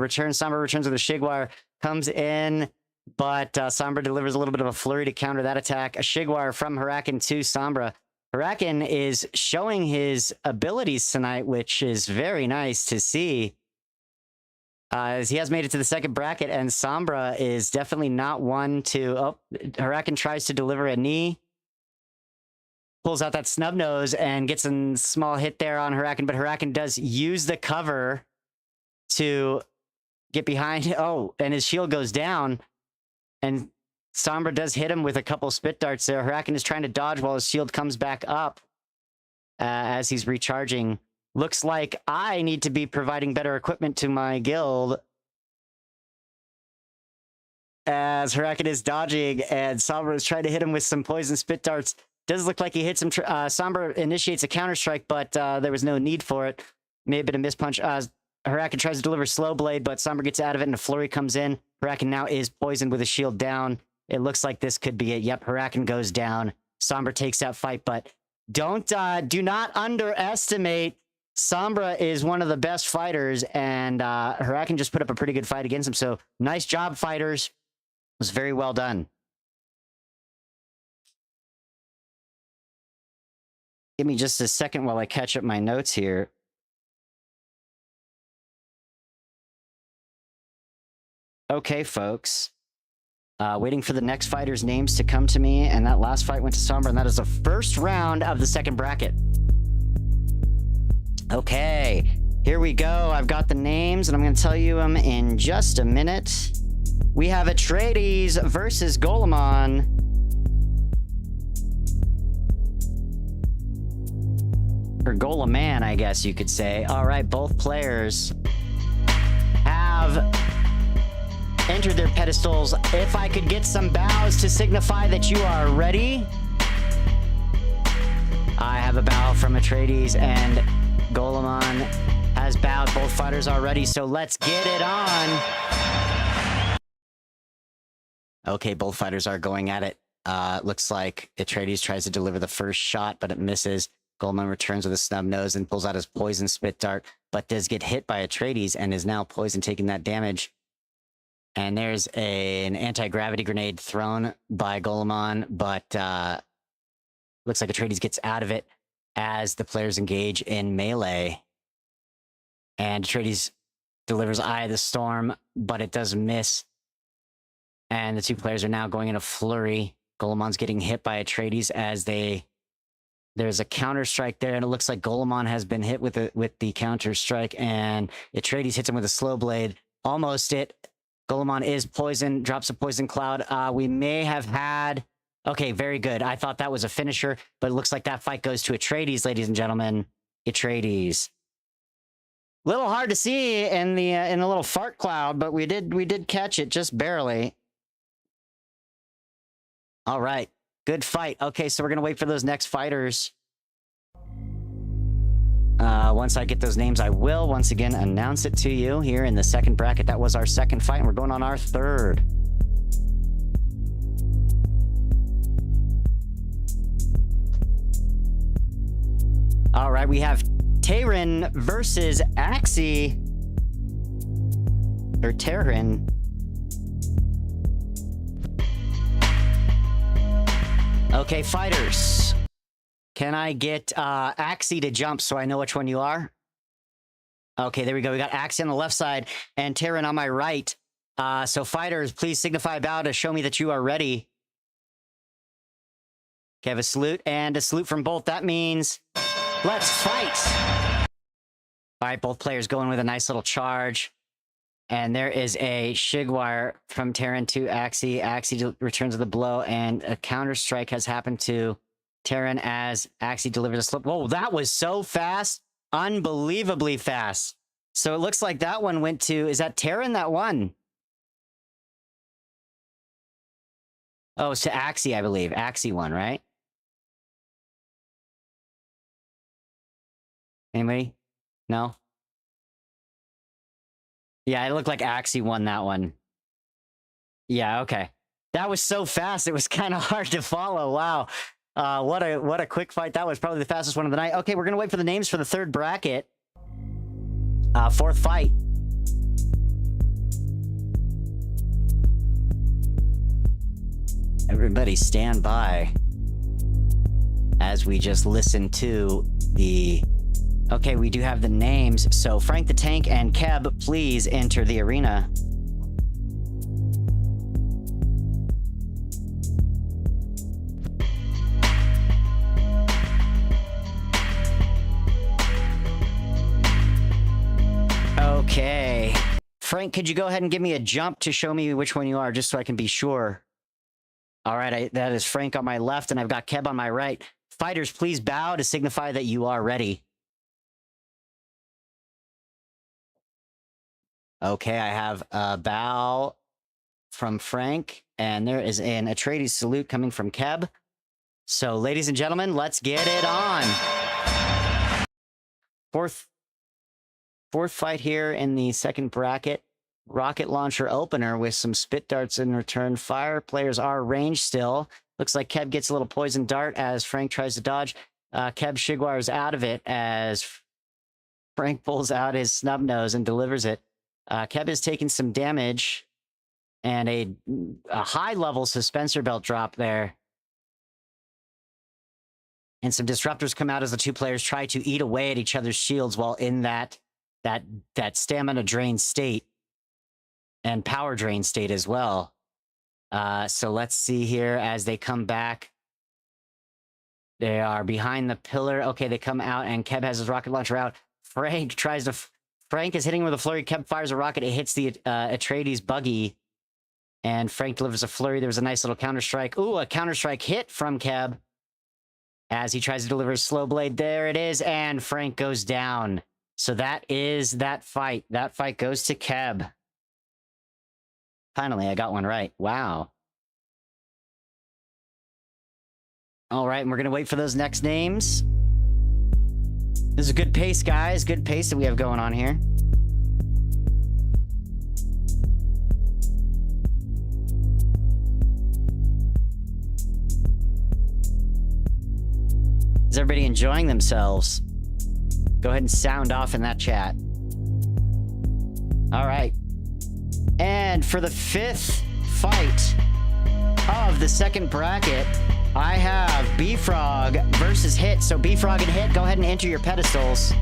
returns with a Shigwire. Comes in, but Sombra delivers a little bit of a flurry to counter that attack. A Shigwire from Hurakan to Sombra. Hurakan is showing his abilities tonight, which is very nice to see. As he has made it to the second bracket, and Sombra is definitely not one to... Oh, Hurakan tries to deliver a knee. Pulls out that snub nose and gets a small hit there on Hurakan, but Hurakan does use the cover to get behind. Oh, and his shield goes down, and Sombra does hit him with a couple spit darts there. Hurakan is trying to dodge while his shield comes back up as he's recharging. Looks like I need to be providing better equipment to my guild as Hurakan is dodging, and Sombra is trying to hit him with some poison spit darts. Does look like he hits him. Sombra initiates a counterstrike, but there was no need for it. May have been a mispunch. Hurakan tries to deliver slow blade, but Sombra gets out of it, and a flurry comes in. Hurakan now is poisoned with a shield down. It looks like this could be it. Yep, Hurakan goes down. Sombra takes that fight, but do not underestimate. Sombra is one of the best fighters, and Hurakan just put up a pretty good fight against him. So nice job, fighters. It was very well done. Give me just a second while I catch up my notes here. Okay, folks. Waiting for the next fighters' names to come to me, and that last fight went to Sombra, and that is the first round of the second bracket. Okay, here we go. I've got the names, and I'm going to tell you them in just a minute. We have Etradies versus Golemon. Or Goleman, I guess you could say. All right, both players have entered their pedestals. If I could get some bows to signify that you are ready. I have a bow from Etradies, and Golemon has bowed. Both fighters are ready, so let's get it on. Okay, both fighters are going at it. Looks like Etradies tries to deliver the first shot, but it misses. Golemon returns with a snub nose and pulls out his poison spit dart, but does get hit by Etradies and is now poisoned, taking that damage. And there's an anti-gravity grenade thrown by Golemon, but looks like Etradies gets out of it as the players engage in melee. And Etradies delivers Eye of the Storm, but it does miss. And the two players are now going in a flurry. Golemon's getting hit by Etradies as there's a counter strike there, and it looks like Golemon has been hit with the counter strike, and Etradies hits him with a slow blade. Almost it. Golemon is poisoned, drops a poison cloud. We may have had... Okay, very good. I thought that was a finisher, but it looks like that fight goes to Etradies, ladies and gentlemen. Etradies. Little hard to see in the little fart cloud, but we did catch it just barely. All right. Good fight. Okay, so we're going to wait for those next fighters. Once I get those names, I will once again announce it to you here in the second bracket. That was our second fight, and we're going on our third. All right, we have Terran versus Axie. Or Terran. Okay, fighters. Can I get Axie to jump so I know which one you are? Okay, there we go. We got Axie on the left side and Terran on my right. So fighters, please signify a bow to show me that you are ready. Okay, I have a salute and a salute from both. That means let's fight. All right, both players going with a nice little charge. And there is a Shigwire from Terran to Axie. Axie returns with a blow, and a counter-strike has happened to Terran as Axie delivers a slip. Whoa, that was so fast. Unbelievably fast. So it looks like that one went to... Is that Terran that won? Oh, it's to Axie, I believe. Axie won, right? Anybody? No? Yeah, it looked like Axie won that one. Yeah, okay. That was so fast, it was kind of hard to follow. Wow. What a quick fight. That was probably the fastest one of the night. Okay, we're going to wait for the names for the third bracket. Fourth fight. Everybody stand by as we just listen to the... Okay, we do have the names. So Frank the Tank and Keb, please enter the arena. Okay. Frank, could you go ahead and give me a jump to show me which one you are, just so I can be sure? All right, that is Frank on my left, and I've got Keb on my right. Fighters, please bow to signify that you are ready. Okay, I have a bow from Frank, and there is an Etradies salute coming from Keb. So, ladies and gentlemen, let's get it on. Fourth fight here in the second bracket. Rocket launcher opener with some spit darts in return fire. Players are ranged still. Looks like Keb gets a little poison dart as Frank tries to dodge. Keb Shigwires out of it as Frank pulls out his snub nose and delivers it. Keb is taking some damage and a high-level suspensor belt drop there. And some disruptors come out as the two players try to eat away at each other's shields while in that stamina drain state. and power drain state as well. So let's see here as they come back. They are behind the pillar. Okay, they come out, and Keb has his rocket launcher out. Frank tries to... Frank is hitting with a flurry. Keb fires a rocket. It hits the Etradies buggy, and Frank delivers a flurry. There was a nice little counter-strike. Ooh, a counter-strike hit from Keb as he tries to deliver a slow blade. There it is, and Frank goes down. So that is that fight. That fight goes to Keb. Finally, I got one right. Wow. All right, and we're going to wait for those next names. This is a good pace, guys. Good pace that we have going on here. Is everybody enjoying themselves? Go ahead and sound off in that chat. All right. And for the 5th fight of the second bracket, I have B-Frog versus Hit. So B-Frog and Hit, go ahead and enter your pedestals.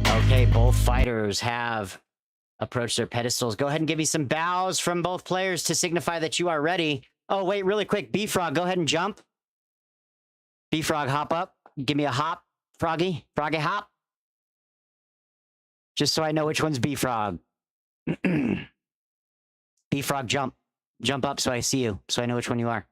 Okay, both fighters have approached their pedestals. Go ahead and give me some bows from both players to signify that you are ready. Oh, wait, really quick. B-Frog, go ahead and jump. B-Frog, hop up. Give me a hop. Froggy. Froggy, hop. Just so I know which one's B-Frog. B-Frog, jump. Jump up so I see you, so I know which one you are.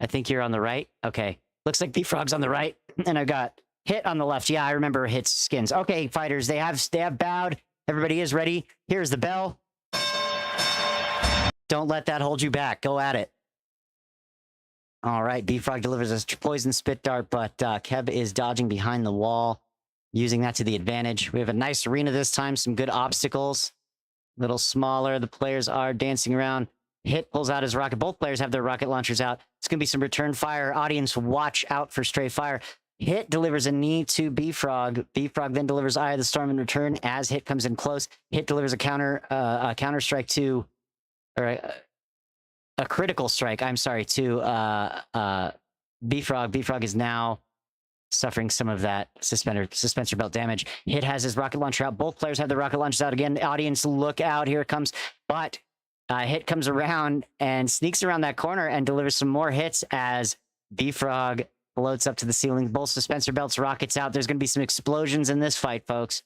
I think you're on the right. Okay. Looks like B-Frog's on the right, and I got Hit on the left. Yeah, I remember Hit's skins. Okay, fighters, they have bowed. Everybody is ready. Here's the bell. Don't let that hold you back. Go at it. All right, B-Frog delivers a poison spit dart, but Keb is dodging behind the wall, using that to the advantage. We have a nice arena this time, some good obstacles. A little smaller. The players are dancing around. Hit pulls out his rocket. Both players have their rocket launchers out. It's going to be some return fire. Audience, watch out for stray fire. Hit delivers a knee to B-Frog. B-Frog then delivers Eye of the Storm in return as Hit comes in close. Hit delivers a counter strike to, or a critical strike, I'm sorry, to B-Frog. B-Frog is now suffering some of that suspensor belt damage. Hit has his rocket launcher out. Both players have their rocket launchers out again. Audience, look out. Here it comes. But Hit comes around and sneaks around that corner and delivers some more hits as B-Frog floats up to the ceiling. Both suspensor belts, rockets out. There's going to be some explosions in this fight, folks.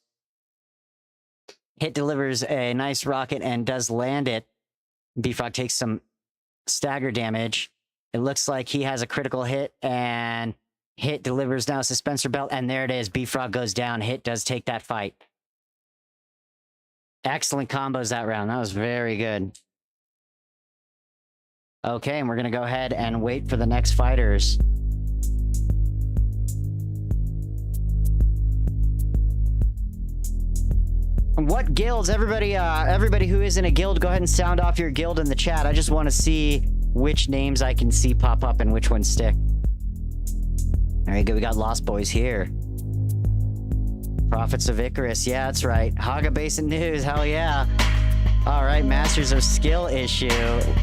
Hit delivers a nice rocket and does land it. B-Frog takes some stagger damage. It looks like he has a critical hit, and Hit delivers now a suspensor belt, and there it is. B-Frog goes down. Hit does take that fight. Excellent combos that round. That was very good. Okay, and we're going to go ahead and wait for the next fighters. What guilds? Everybody who is in a guild, go ahead and sound off your guild in the chat. I just want to see which names I can see pop up and which ones stick. All right, good. We got Lost Boys here. Prophets of Icarus. Yeah, that's right. Hagga Basin News. Hell yeah. All right, Masters of Skill issue.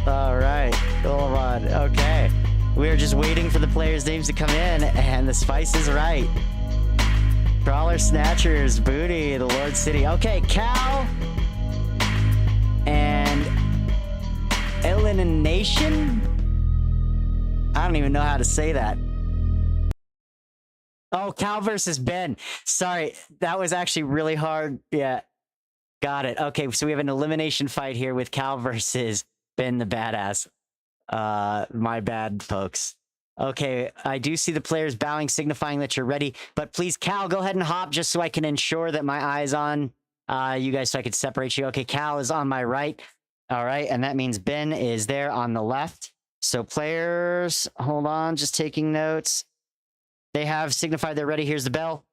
All right. Hold on. Okay. We're just waiting for the players' names to come in, and the spice is right. Crawler Snatchers, Booty, the Lord City. Okay, Cal and Elimination? I don't even know how to say that. Oh, Cal versus Ben. Sorry, that was actually really hard. Yeah, got it. Okay, so we have an elimination fight here with Cal versus Ben the Badass. My bad, folks. Okay, I do see the players bowing, signifying that you're ready. But please, Cal, go ahead and hop just so I can ensure that my eye's on you guys so I can separate you. Okay, Cal is on my right. All right, and that means Ben is there on the left. So players, hold on, just taking notes. They have signified they're ready. Here's the bell.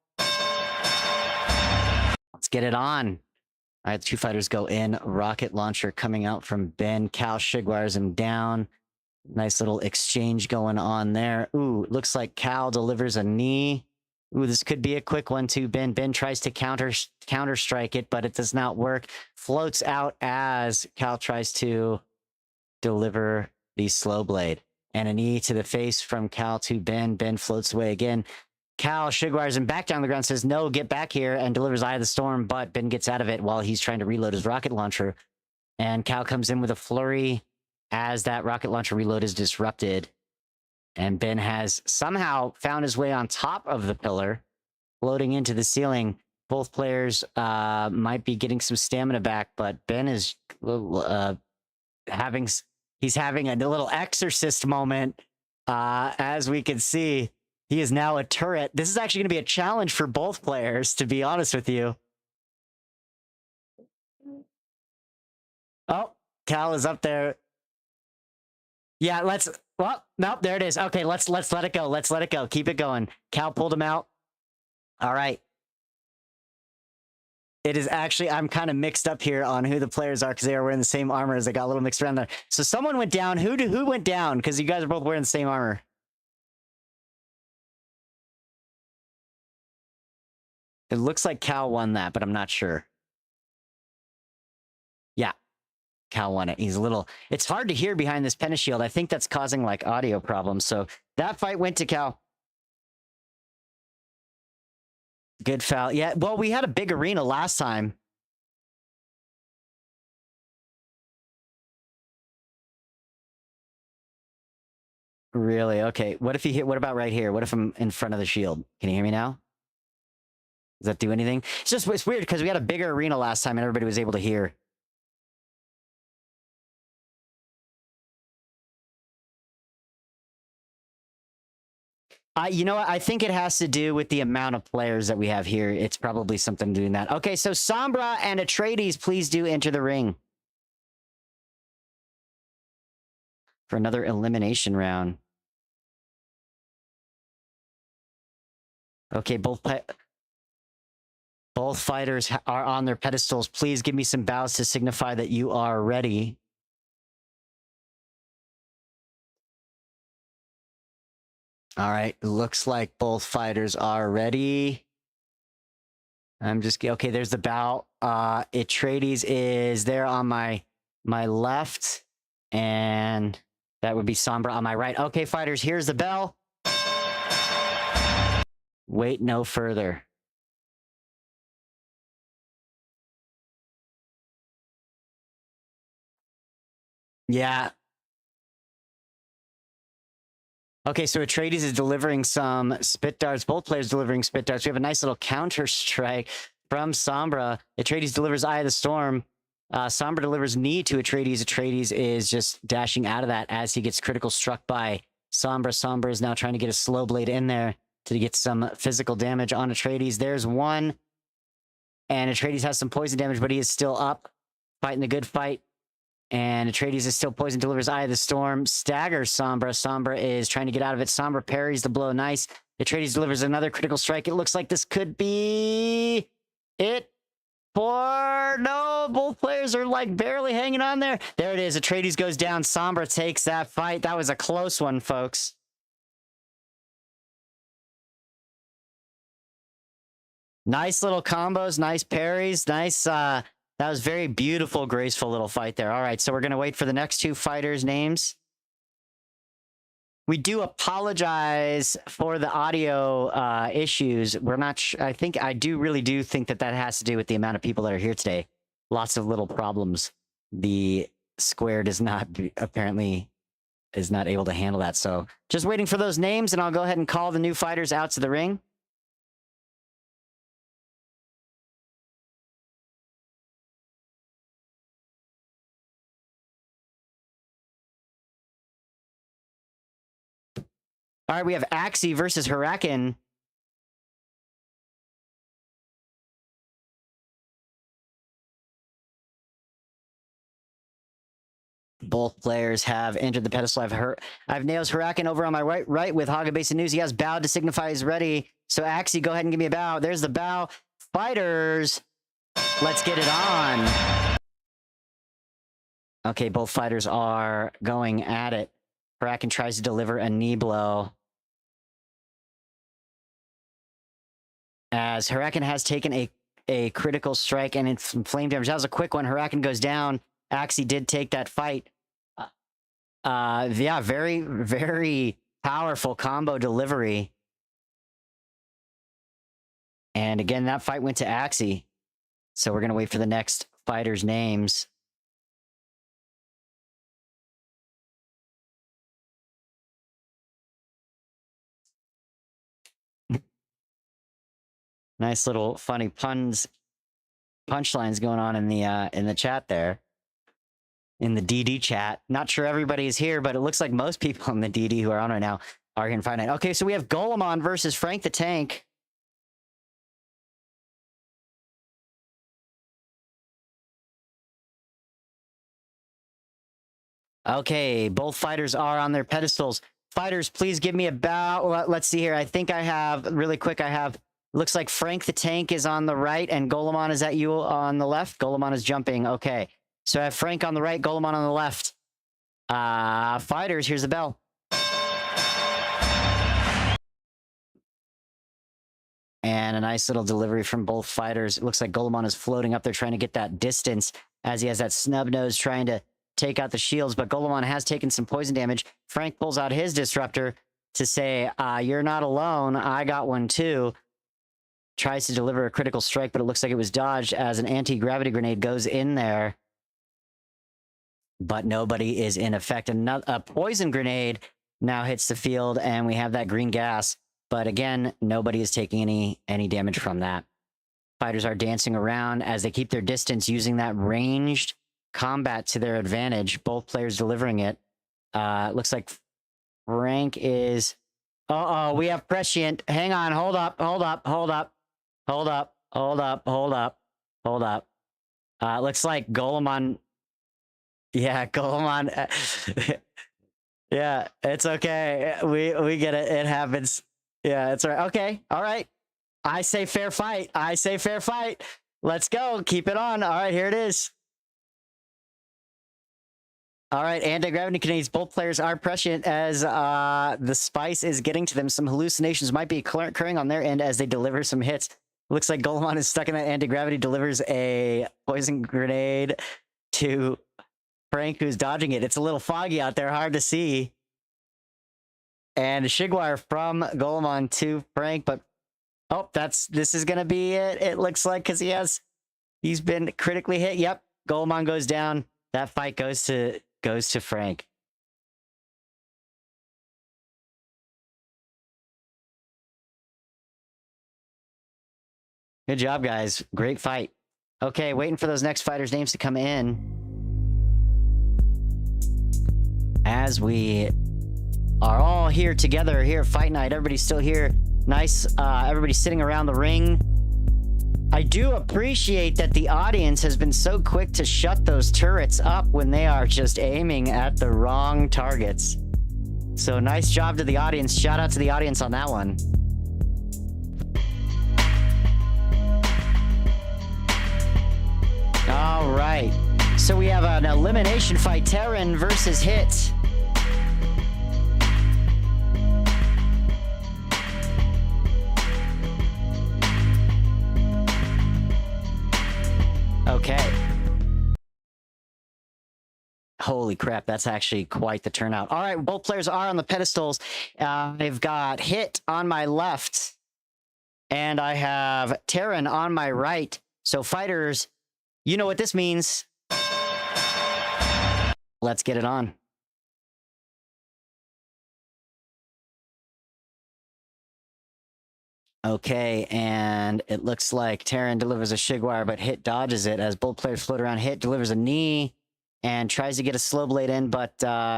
Let's get it on. All right, the two fighters go in. Rocket launcher coming out from Ben. Cal shigwires him down. Nice little exchange going on there. Ooh, looks like Cal delivers a knee. Ooh, this could be a quick one too, Ben. Ben tries to counter strike it, but it does not work. Floats out as Cal tries to deliver the slow blade. And a knee to the face from Cal to Ben. Ben floats away again. Cal Shigwires him back down the ground, says, no, get back here, and delivers Eye of the Storm, but Ben gets out of it while he's trying to reload his rocket launcher. And Cal comes in with a flurry as that rocket launcher reload is disrupted. And Ben has somehow found his way on top of the pillar, floating into the ceiling. Both players might be getting some stamina back, but Ben is having a little exorcist moment, as we can see. He is now a turret. This is actually going to be a challenge for both players, to be honest with you. Oh, Cal is up there. Yeah, well, nope, there it is. Okay, let's let it go. Let's let it go. Keep it going. Cal pulled him out. All right. It is actually, I'm kind of mixed up here on who the players are because they are wearing the same armor as I got a little mixed around there. So someone went down. Who went down? Because you guys are both wearing the same armor. It looks like Cal won that, but I'm not sure. Yeah, Cal won it. He's a little... It's hard to hear behind this pentashield. I think that's causing, like, audio problems. So that fight went to Cal. Good foul. Yeah, well, we had a big arena last time. Really? Okay. What if he hit... What about right here? What if I'm in front of the shield? Can you hear me now? Does that do anything? It's weird because we had a bigger arena last time and everybody was able to hear. You know what? I think it has to do with the amount of players that we have here. It's probably something doing that. Okay, so Sombra and Etradies, please do enter the ring for another elimination round. Okay, both fighters are on their pedestals. Please give me some bows to signify that you are ready. All right, looks like both fighters are ready. I'm just... Okay, there's the bow. Etradies is there on my left, and that would be Sombra on my right. Okay, fighters, here's the bell. Wait no further. Yeah. Okay, so Etradies is delivering some spit darts. Both players delivering spit darts. We have a nice little counter strike from Sombra. Etradies delivers Eye of the Storm. Sombra delivers knee to Etradies. Etradies is just dashing out of that as he gets critical struck by Sombra. Sombra is now trying to get a slow blade in there to get some physical damage on Etradies. There's one. And Etradies has some poison damage, but he is still up, fighting the good fight. And Etradies is still poisoned, delivers Eye of the Storm, staggers Sombra. Sombra is trying to get out of it. Sombra parries the blow. Nice. Etradies delivers another critical strike. It looks like this could be it for... No, both players are like barely hanging on there. There it is. Etradies goes down. Sombra takes that fight. That was a close one, folks. Nice little combos, nice parries, nice... That was very beautiful, graceful little fight there. All right, so we're going to wait for the next two fighters' names. We do apologize for the audio issues. We're not really do think that has to do with the amount of people that are here today. Lots of little problems. The Square apparently is not able to handle that. So just waiting for those names, and I'll go ahead and call the new fighters out to the ring. All right, we have Axie versus Huracan. Both players have entered the pedestal. I've nails Huracan over on my right with Hagga Basin News. He has bowed to signify he's ready. So Axie, go ahead and give me a bow. There's the bow. Fighters, let's get it on. Okay, both fighters are going at it. Huracan tries to deliver a knee blow. As Huracan has taken a critical strike and it's some flame damage. That was a quick one. Huracan goes down. Axie did take that fight. Yeah, very, very powerful combo delivery. And again, that fight went to Axie. So we're going to wait for the next fighters' names. Nice little funny punchlines going on in the chat there. In the DD chat. Not sure everybody is here, but it looks like most people in the DD who are on right now are here in Fight Night. Okay, so we have Golemon versus Frank the Tank. Okay, both fighters are on their pedestals. Fighters, please give me about, let's see here. I think I have, really quick, looks like Frank the Tank is on the right and Golemon is at you on the left. Golemon is jumping. Okay. So I have Frank on the right, Golemon on the left. Fighters, here's the bell. And a nice little delivery from both fighters. It looks like Golemon is floating up there trying to get that distance as he has that snub nose trying to take out the shields. But Golemon has taken some poison damage. Frank pulls out his disruptor to say, you're not alone. I got one too. Tries to deliver a critical strike, but it looks like it was dodged as an anti-gravity grenade goes in there. But nobody is in effect. A poison grenade now hits the field, and we have that green gas. But again, nobody is taking any damage from that. Fighters are dancing around as they keep their distance, using that ranged combat to their advantage. Both players delivering it. Looks like Frank is... Uh-oh, we have Prescient. Hang on, hold up. Looks like Golemon... Yeah, Golemon. Yeah, it's okay. We get it. It happens. Yeah, it's all right. Okay, all right. I say fair fight. Let's go. Keep it on. All right, here it is. All right, anti-gravity grenades. Both players are prescient as the spice is getting to them. Some hallucinations might be occurring on their end as they deliver some hits. Looks like Golemon is stuck in that anti-gravity, delivers a poison grenade to Frank, who's dodging it. It's a little foggy out there, hard to see. And a Shigwire from Golemon to Frank, but oh, this is gonna be it. It looks like because he's been critically hit. Yep, Golemon goes down. That fight goes to Frank. Good job, guys. Great fight. Okay, waiting for those next fighters' names to come in. As we are all here together here at Fight Night. Everybody's still here. Nice. Everybody's sitting around the ring. I do appreciate that the audience has been so quick to shut those turrets up when they are just aiming at the wrong targets. So nice job to the audience. Shout out to the audience on that one. All right. So we have an elimination fight. Terran versus Hit. Okay. Holy crap, that's actually quite the turnout. All right, both players are on the pedestals. I've got Hit on my left, and I have Terran on my right. So fighters, you know what this means. Let's get it on. Okay, and it looks like Terran delivers a Shigwire, but Hit dodges it as both players float around. Hit delivers a knee and tries to get a slow blade in, but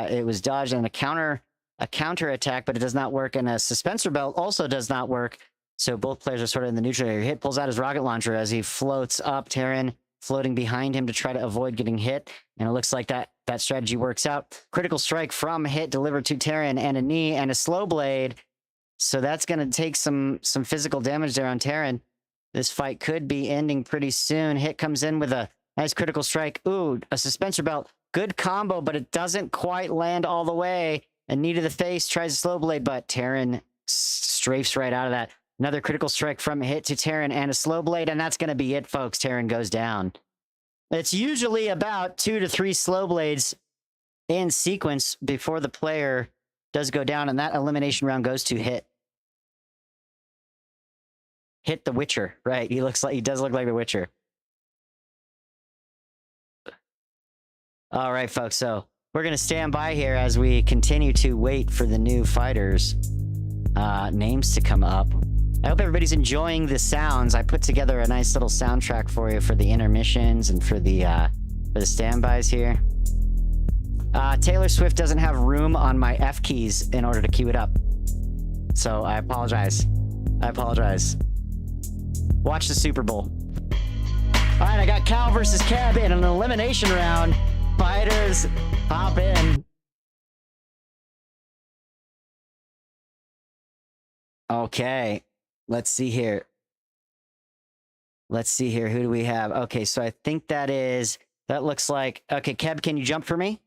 it was dodged and a counter attack, but it does not work, and a suspensor belt also does not work. So both players are sort of in the neutral area. Hit pulls out his rocket launcher as he floats up. Terran floating behind him to try to avoid getting hit, and it looks like that strategy works out. Critical strike from Hit delivered to Terran, and a knee and a slow blade. So that's going to take some physical damage there on Terran. This fight could be ending pretty soon. Hit comes in with a nice critical strike. Ooh, a suspensor belt. Good combo, but it doesn't quite land all the way. A knee to the face, tries a slow blade, but Terran strafes right out of that. Another critical strike from Hit to Terran and a slow blade, and that's going to be it, folks. Terran goes down. It's usually about 2 to 3 slow blades in sequence before the player does go down, and that elimination round goes to Hit. hit the Witcher, right? He does look like the Witcher. All right, folks. So we're gonna stand by here as we continue to wait for the new fighters' names to come up. I hope everybody's enjoying the sounds. I put together a nice little soundtrack for you for the intermissions and for the standbys here. Taylor Swift doesn't have room on my F keys in order to queue it up, so I apologize. Watch the Super Bowl. All right, I got Cal versus Keb in an elimination round. Fighters, hop in. Okay, let's see here. Who do we have? Okay, so I think that looks like, okay, Keb, can you jump for me?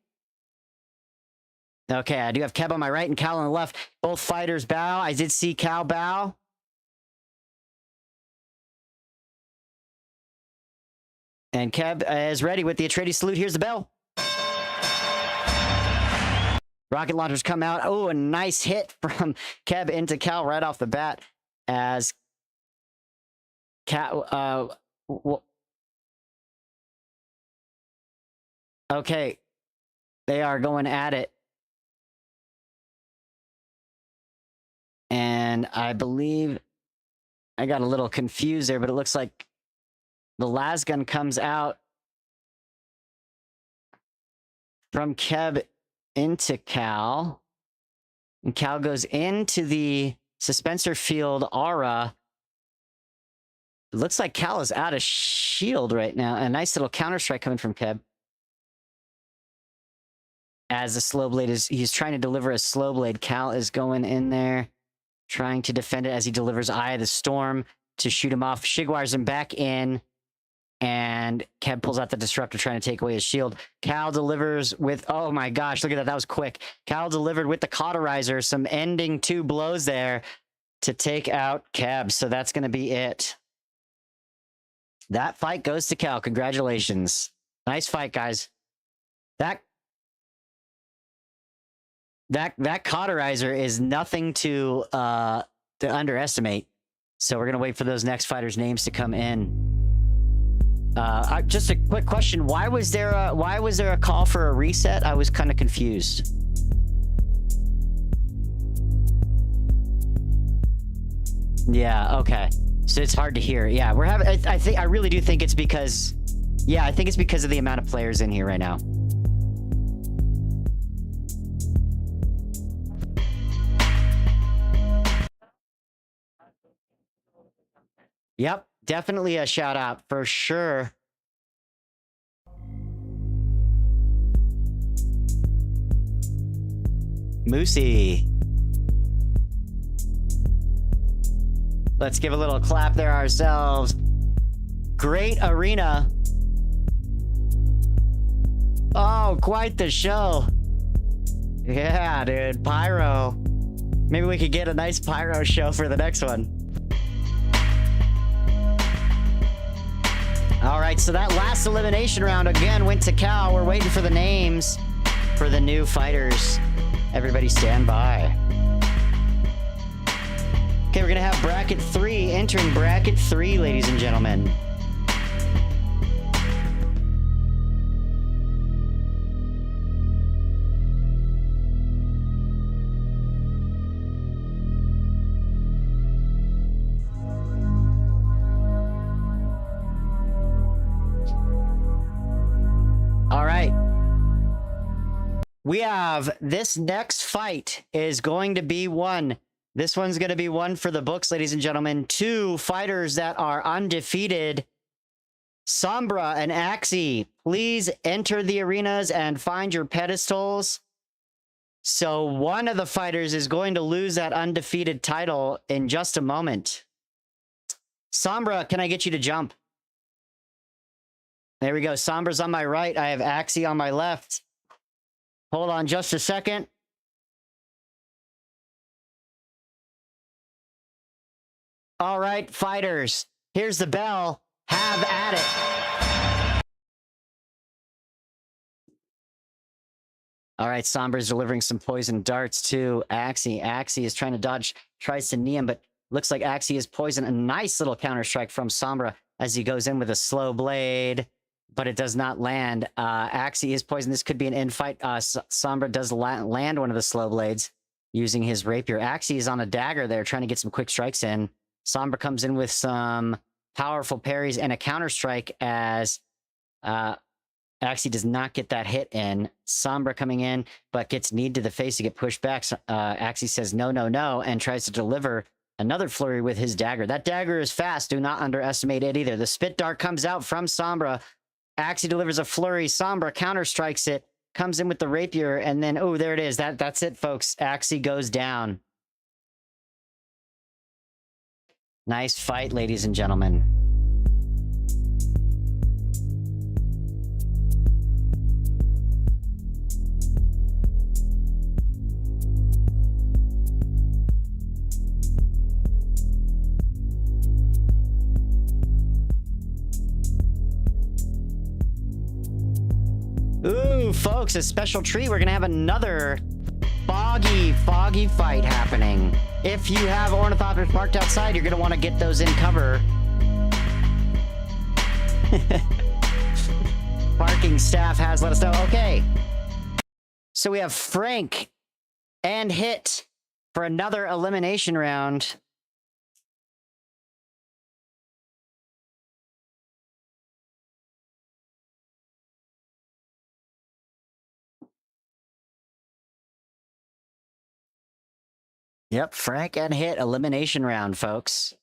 Okay, I do have Keb on my right and Cal on the left. Both fighters bow. I did see Cal bow. And Keb is ready with the Etradies salute. Here's the bell. Rocket launchers come out. Oh, a nice hit from Keb into Cal right off the bat as Cal, okay. They are going at it. And I believe I got a little confused there, but it looks like the las gun comes out from Keb into Cal. And Cal goes into the suspensor field aura. It looks like Cal is out of shield right now. A nice little counter strike coming from Keb. As the slow blade he's trying to deliver a slow blade. Cal is going in there, trying to defend it as he delivers Eye of the Storm to shoot him off. Shigwires him back in. And Keb pulls out the disruptor trying to take away his shield. Cal delivers with, oh my gosh, look at that. That was quick. Cal delivered with the cauterizer, some ending 2 blows there to take out Keb. So that's going to be it. That fight goes to Cal. Congratulations. Nice fight, guys. That cauterizer is nothing to underestimate. So we're going to wait for those next fighters' names to come in. Just a quick question. Why was there a call for a reset? I was kind of confused. Yeah, okay. So it's hard to hear. Yeah, we're having, I really do think it's because, yeah, I think it's because of the amount of players in here right now. Yep, definitely a shout out for sure. Moosey. Let's give a little clap there ourselves. Great arena. Oh, quite the show. Yeah, dude. Pyro. Maybe we could get a nice pyro show for the next one. All right, so that last elimination round again went to Cal. We're waiting for the names for the new fighters. Everybody stand by. Okay, we're gonna have bracket 3. Entering bracket 3, ladies and gentlemen. All right. We have this next fight is going to be one. This one's going to be one for the books, ladies and gentlemen. 2 fighters that are undefeated. Sombra and Axie, please enter the arenas and find your pedestals. So one of the fighters is going to lose that undefeated title in just a moment. Sombra, can I get you to jump? There we go. Sombra's on my right. I have Axie on my left. Hold on just a second. All right, fighters. Here's the bell. Have at it. All right, Sombra's delivering some poison darts to Axie. Axie is trying to dodge, tries to knee him, but Looks like Axie is poisoned. A nice little counter strike from Sombra as he goes in with a slow blade, but it does not land. Axie is poisoned. This could be an infight. Sombra does land one of the slow blades using his rapier. Axie is on a dagger there, trying to get some quick strikes in. Sombra comes in with some powerful parries and a counter strike as Axie does not get that hit in. Sombra coming in, but gets kneed to the face to get pushed back. Axie says no, no, no, and tries to deliver another flurry with his dagger. That dagger is fast. Do not underestimate it either. The spit dart comes out from Sombra. Axie delivers a flurry. Sombra counter strikes it, comes in with the rapier, and then, oh, there it is. That's it, folks. Axie goes down. Nice fight, ladies and gentlemen. Ooh, folks, a special treat. We're going to have another foggy fight happening. If you have ornithopters parked outside, you're going to want to get those in cover. Parking staff has let us know. Okay. So we have Frank and Hit for another elimination round. Yep, Frank and Hit elimination round, folks.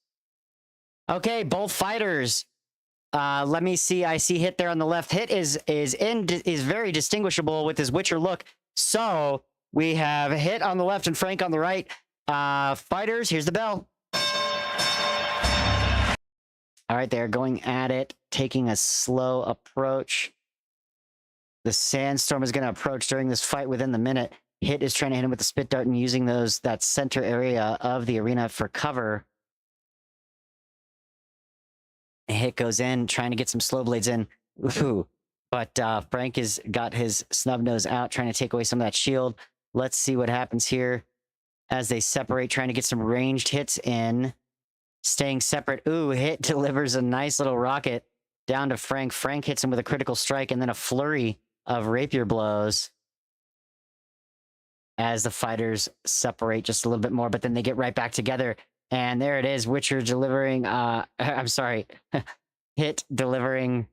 Okay, both fighters. Let me see. I see Hit there on the left. Hit is very distinguishable with his Witcher look. So we have Hit on the left and Frank on the right. Fighters, here's the bell. All right, they're going at it, taking a slow approach. The sandstorm is going to approach during this fight within the minute. Hit is trying to hit him with the spit dart and using that center area of the arena for cover. Hit goes in, trying to get some slow blades in. Ooh. But Frank has got his snub nose out, trying to take away some of that shield. Let's see what happens here as they separate, trying to get some ranged hits in. Staying separate. Ooh, Hit delivers a nice little rocket down to Frank. Frank hits him with a critical strike and then a flurry of rapier blows as the fighters separate just a little bit more, but then they get right back together. And there it is, Witcher delivering, I'm sorry, Hit delivering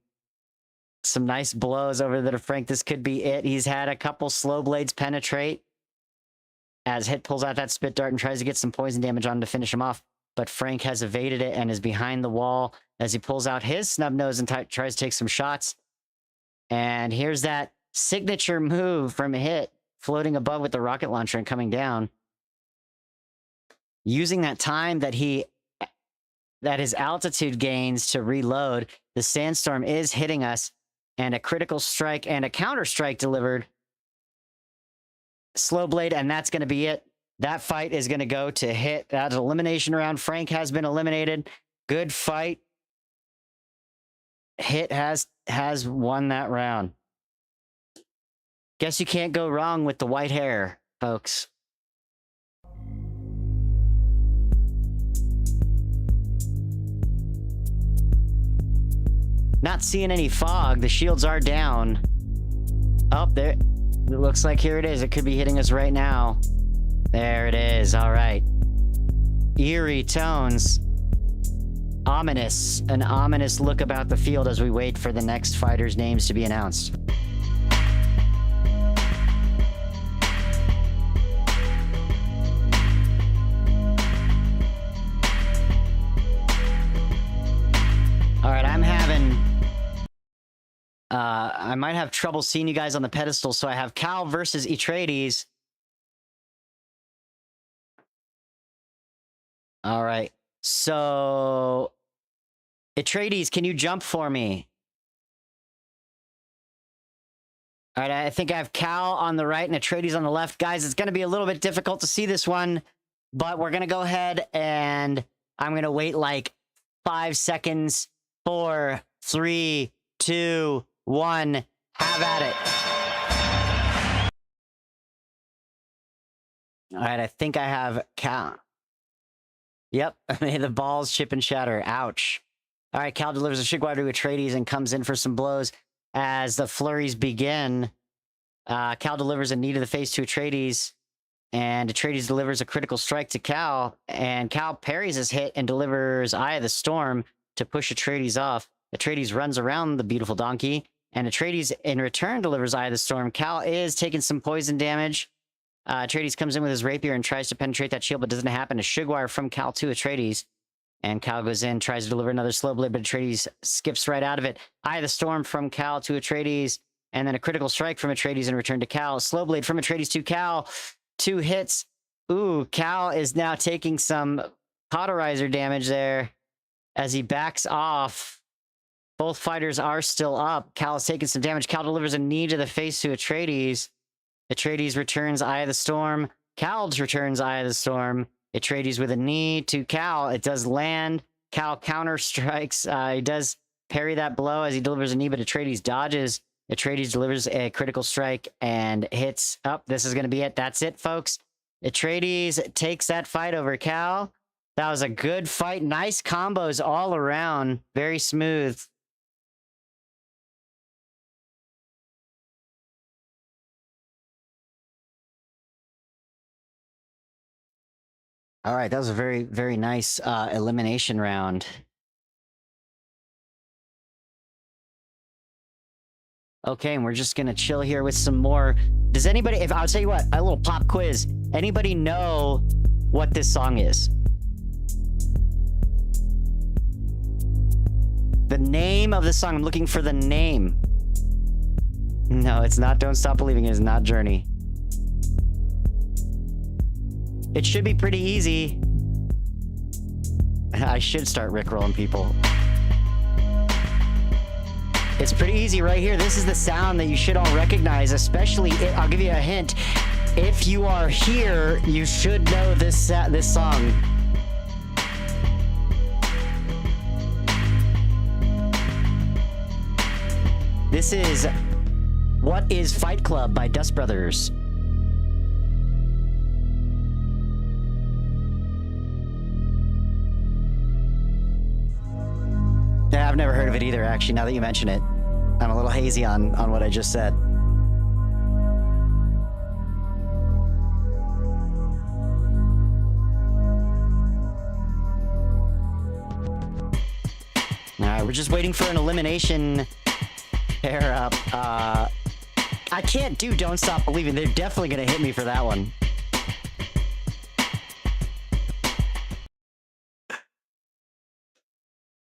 some nice blows over there to Frank. This could be it. He's had a couple slow blades penetrate as Hit pulls out that spit dart and tries to get some poison damage on him to finish him off. But Frank has evaded it and is behind the wall as he pulls out his snub nose and tries to take some shots. And here's that signature move from Hit, floating above with the rocket launcher and coming down. Using that time that his altitude gains to reload, the sandstorm is hitting us, and a critical strike and a counter strike delivered. Slow blade, and that's going to be it. That fight is going to go to Hit. That's an elimination round. Frank has been eliminated. Good fight. Hit has won that round. Guess you can't go wrong with the white hair, folks. Not seeing any fog. The shields are down. Up there. It looks like here it is. It could be hitting us right now. There it is. All right. Eerie tones. Ominous. An ominous look about the field as we wait for the next fighters' names to be announced. All right, I'm having... I might have trouble seeing you guys on the pedestal, so I have Cal versus Etradies. All right, so... Etradies, can you jump for me? All right, I think I have Cal on the right and Etradies on the left. Guys, it's going to be a little bit difficult to see this one, but we're going to go ahead and I'm going to wait like 5 seconds. 4, 3, 2, 1. Have at it. All right, I think I have Cal. Yep. May the balls chip and shatter. Ouch. All right, Cal delivers a Shigwire to Etradies and comes in for some blows. As the flurries begin, Cal delivers a knee to the face to Etradies, and Etradies delivers a critical strike to Cal, and Cal parries his hit and delivers Eye of the Storm to push Etradies off. Etradies runs around the beautiful donkey, and Etradies in return delivers Eye of the Storm. Cal is taking some poison damage. Etradies comes in with his rapier and tries to penetrate that shield, but doesn't happen. A Shigwire from Cal to Etradies. And Cal goes in, tries to deliver another slow blade, but Etradies skips right out of it. Eye of the Storm from Cal to Etradies. And then a critical strike from Etradies in return to Cal. Slow blade from Etradies to Cal. 2 hits. Ooh, Cal is now taking some cauterizer damage there as he backs off. Both fighters are still up. Cal is taking some damage. Cal delivers a knee to the face to Etradies. Etradies returns Eye of the Storm. Cal returns Eye of the Storm. Etradies with a knee to Cal. It does land. Cal counter strikes. He does parry that blow as he delivers a knee, but Etradies dodges. Etradies delivers a critical strike and hits up. This is going to be it. That's it, folks. Etradies takes that fight over Cal. That was a good fight. Nice combos all around. Very smooth. All right, that was a very, very nice elimination round. Okay, and we're just gonna chill here with some more. Does anybody, if I'll tell you what, a little pop quiz. Anybody know what this song is? The name of the song, I'm looking for the name. No, it's not Don't Stop Believing, it is not Journey. It should be pretty easy. I should start rickrolling people. It's pretty easy right here. This is the sound that you should all recognize, especially, I'll give you a hint. If you are here, you should know this song. This is What is Fight Club by Dust Brothers. Yeah, I've never heard of it either, actually, now that you mention it. I'm a little hazy on what I just said. Alright, we're just waiting for an elimination pair up. I can't do Don't Stop Believing. They're definitely gonna hit me for that one.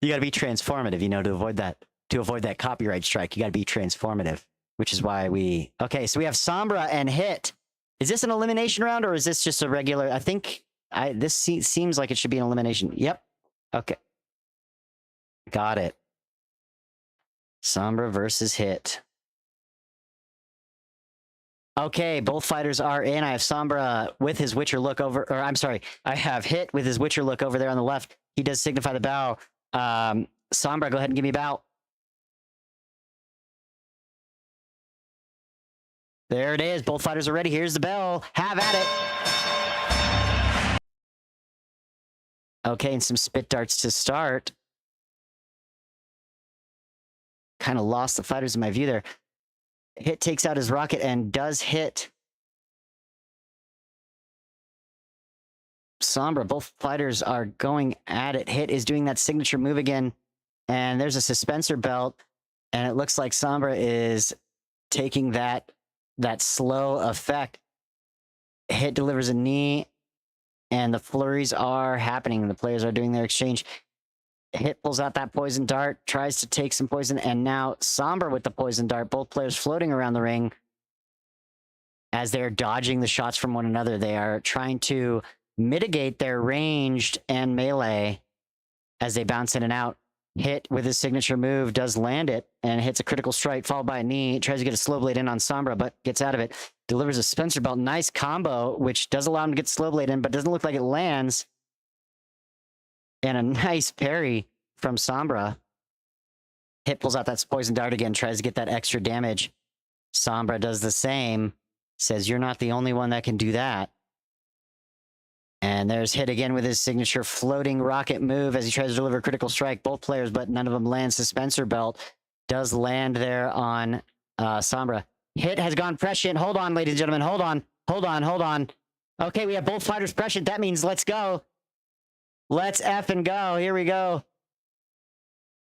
You gotta be transformative, you know, to avoid that copyright strike. You gotta be transformative, which is why we... Okay, so we have Sombra and Hit. Is this an elimination round, or is this just a regular... I think this seems like it should be an elimination. Yep. Okay. Got it. Sombra versus Hit. Okay, both fighters are in. I have Sombra with his Witcher look over... Or, I'm sorry. I have Hit with his Witcher look over there on the left. He does signify the bow. Sombra, go ahead and give me a bow. There it is. Both fighters are ready. Here's the bell. Have at it. Okay, and some spit darts to start. Kind of lost the fighters in my view there. Hit takes out his rocket and does hit Sombra. Both fighters are going at it. Hit is doing that signature move again. And there's a suspensor belt. And it looks like Sombra is taking that slow effect. Hit delivers a knee. And the flurries are happening. The players are doing their exchange. Hit pulls out that poison dart. Tries to take some poison. And now Sombra with the poison dart. Both players floating around the ring. As they're dodging the shots from one another. They are trying to mitigate their ranged and melee as they bounce in and out. Hit with his signature move does land it and hits a critical strike followed by a knee. Tries to get a slow blade in on Sombra, but gets out of it. Delivers a Spencer belt. Nice combo, which does allow him to get slow blade in, but doesn't look like it lands. And a nice parry from Sombra. Hit pulls out that poison dart again, tries to get that extra damage. Sombra does the same. Says, you're not the only one that can do that. And there's Hit again with his signature floating rocket move as he tries to deliver a critical strike. Both players, but none of them land. Suspensor belt does land there on Sombra. Hit has gone prescient. Hold on, ladies and gentlemen. Hold on. Hold on. Hold on. Okay, we have both fighters prescient. That means let's go. Let's effing go. Here we go.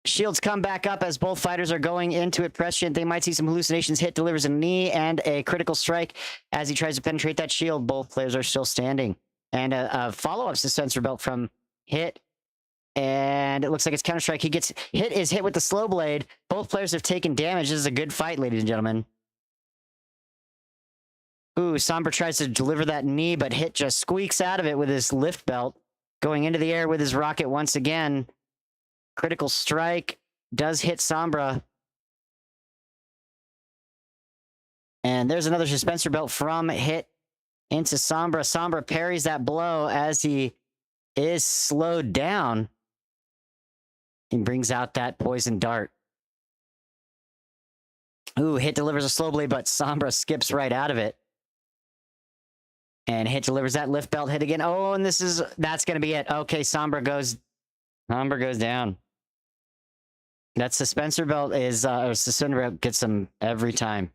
Shields come back up as both fighters are going into it prescient. They might see some hallucinations. Hit delivers a knee and a critical strike as he tries to penetrate that shield. Both players are still standing. And a follow-up suspensor belt from Hit. And it looks like it's Counter-Strike. Hit is hit with the slow blade. Both players have taken damage. This is a good fight, ladies and gentlemen. Ooh, Sombra tries to deliver that knee, but Hit just squeaks out of it with his lift belt. Going into the air with his rocket once again. Critical strike does hit Sombra. And there's another suspensor belt from Hit into Sombra. Sombra parries that blow as he is slowed down. He brings out that poison dart. Ooh, Hit delivers a slow blade, but Sombra skips right out of it. And Hit delivers that lift belt hit again. Oh, and that's going to be it. Okay, Sombra goes down. That suspensor belt is, or suspensor belt gets him every time.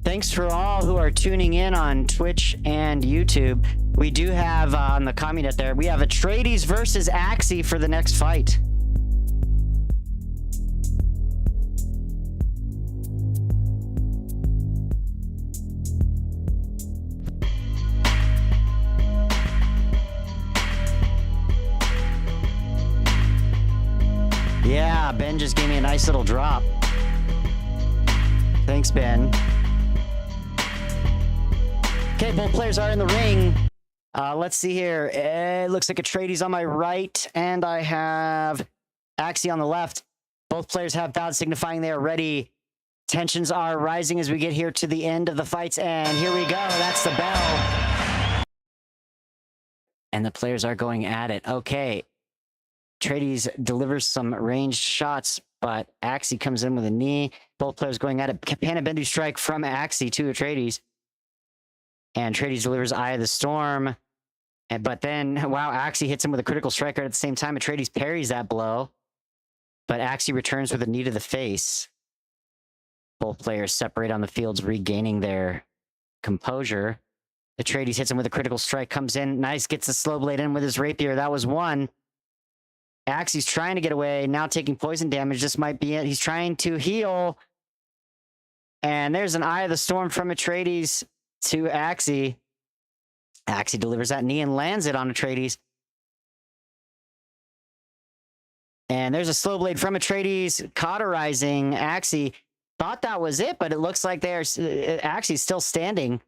Thanks for all who are tuning in on Twitch and YouTube. We do have on the community there, we have Etradies versus Axie for the next fight. Yeah, Ben just gave me a nice little drop. Thanks, Ben. Okay, both players are in the ring. Let's see here. It looks like Etradies on my right, and I have Axie on the left. Both players have bowed, signifying they are ready. Tensions are rising as we get here to the end of the fights, and here we go. That's the bell. And the players are going at it. Okay. Etradies delivers some ranged shots, but Axie comes in with a knee. Both players going at it. Panabendu strike from Axie to Etradies. And Etradies delivers Eye of the Storm. But then, wow, Axie hits him with a critical strike right at the same time. Etradies parries that blow. But Axie returns with a knee to the face. Both players separate on the fields, regaining their composure. Etradies hits him with a critical strike, comes in. Nice, gets the slow blade in with his rapier. That was one. Axie's trying to get away, now taking poison damage. This might be it. He's trying to heal. And there's an Eye of the Storm from Etradies to Axie. Axie delivers that knee and lands it on Etradies. And there's a slow blade from Etradies, cauterizing Axie. Thought that was it, but it looks like Axie's still standing.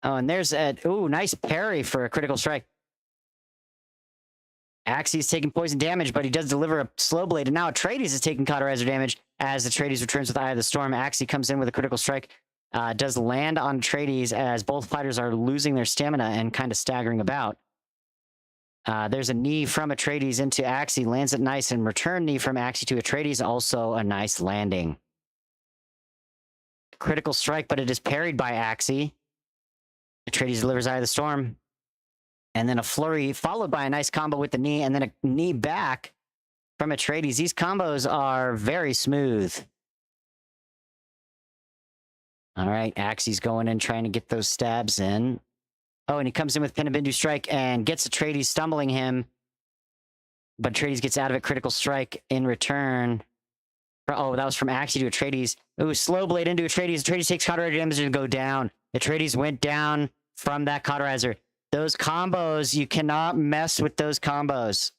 Oh, and there's a nice parry for a critical strike. Axie's taking poison damage, but he does deliver a slow blade, and now Etradies is taking cauterizer damage as Etradies returns with Eye of the Storm. Axie comes in with a critical strike. Does land on Etradies as both fighters are losing their stamina and kind of staggering about. There's a knee from Etradies into Axie, lands it nice, and return knee from Axie to Etradies, also a nice landing. Critical strike, but it is parried by Axie. Etradies delivers Eye of the Storm. And then a flurry, followed by a nice combo with the knee, and then a knee back from Etradies. These combos are very smooth. All right, Axie's going in, trying to get those stabs in. Oh, and he comes in with Panabendu strike and gets Etradies, stumbling him. But Etradies gets out of it, critical strike in return. Oh, that was from Axie to Etradies. Ooh, slow blade into Etradies. Etradies takes cauterizer damage and go down. Etradies went down from that cauterizer. Those combos, you cannot mess with those combos.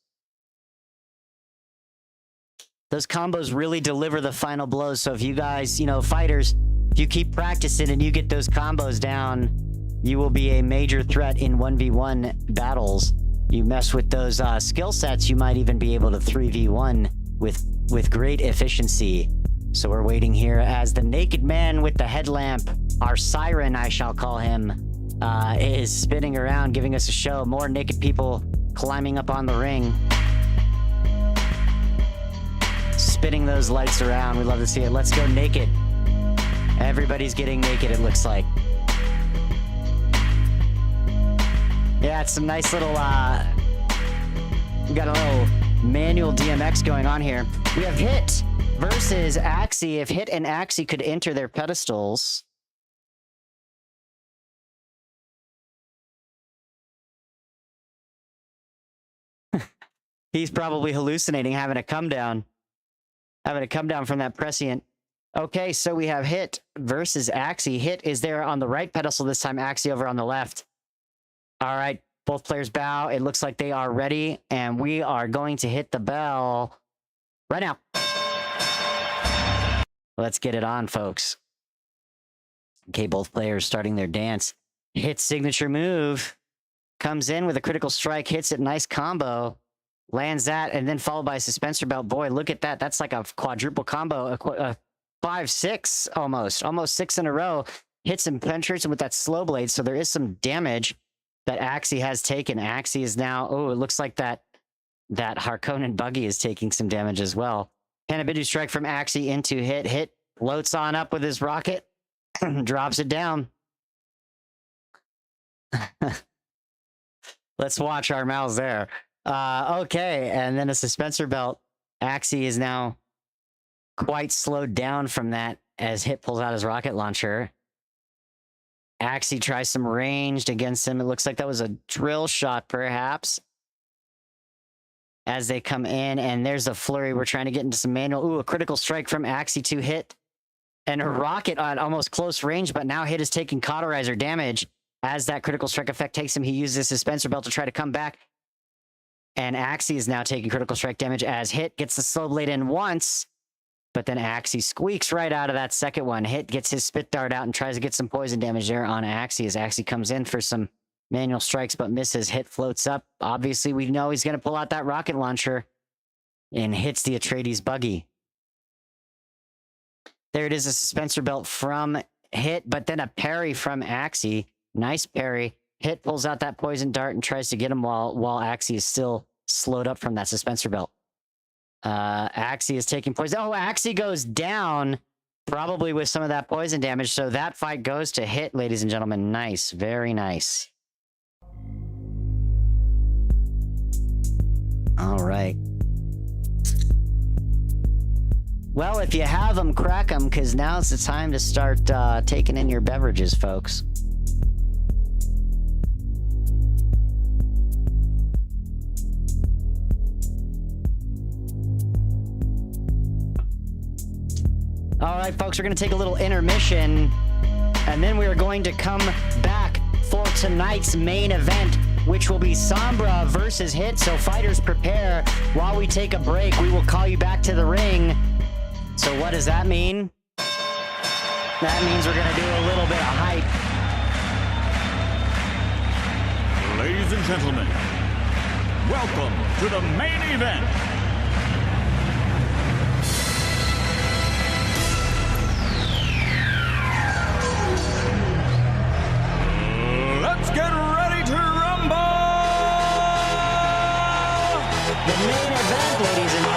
Those combos really deliver the final blows. So if you guys, fighters, if you keep practicing and you get those combos down, you will be a major threat in 1v1 battles. You mess with those skill sets, you might even be able to 3v1 with great efficiency. So we're waiting here as the naked man with the headlamp, our siren, I shall call him, is spinning around, giving us a show. More naked people climbing up on the ring. Spinning those lights around. We love to see it. Let's go naked. Everybody's getting naked, it looks like. Yeah, it's some nice little, we got a little manual DMX going on here. We have Hit versus Axie. If Hit and Axie could enter their pedestals. He's probably hallucinating, having a come down. Having a come down from that prescient. Okay, so we have Hit versus Axie. Hit is there on the right pedestal this time, Axie over on the left. All right, both players bow. It looks like they are ready, and we are going to hit the bell right now. Let's get it on, folks. Okay, both players starting their dance. Hit signature move. Comes in with a critical strike, hits it, nice combo. Lands that, and then followed by a suspensor belt. Boy, look at that. That's like a quadruple combo. A 5-6 almost 6 in a row. Hits and penetrates him with that slow blade, so there is some damage that Axie has taken. Axie is now, oh, it looks like that Harkonnen buggy is taking some damage as well. Panabidu strike from Axie into Hit. Hit floats on up with his rocket, drops it down. Let's watch our mouths there. Okay, and then a suspensor belt. Axie is now quite slowed down from that as Hit pulls out his rocket launcher. Axie tries some ranged against him. It looks like that was a drill shot, perhaps. As they come in, and there's a flurry. We're trying to get into some manual. Ooh, a critical strike from Axie to Hit. And a rocket on almost close range, but now Hit is taking cauterizer damage. As that critical strike effect takes him, he uses his suspensor belt to try to come back. And Axie is now taking critical strike damage as Hit gets the slow blade in once. But then Axie squeaks right out of that second one. Hit gets his spit dart out and tries to get some poison damage there on Axie as Axie comes in for some manual strikes but misses. Hit floats up. Obviously, we know he's going to pull out that rocket launcher and hits the Etradies buggy. There it is, a suspensor belt from Hit, but then a parry from Axie. Nice parry. Hit pulls out that poison dart and tries to get him while Axie is still slowed up from that suspensor belt. Axie is taking poison. Oh, Axie goes down, probably with some of that poison damage. So that fight goes to Hit, ladies and gentlemen. Nice. Very nice. All right. Well, if you have them, crack them, because now's the time to start taking in your beverages, folks. All right, folks, we're going to take a little intermission, and then we are going to come back for tonight's main event, which will be Sombra versus Hit. So fighters prepare. While we take a break, we will call you back to the ring. So what does that mean? That means we're going to do a little bit of hype. Ladies and gentlemen, welcome to the main event. Let's get ready to rumble! The main event, ladies and gentlemen.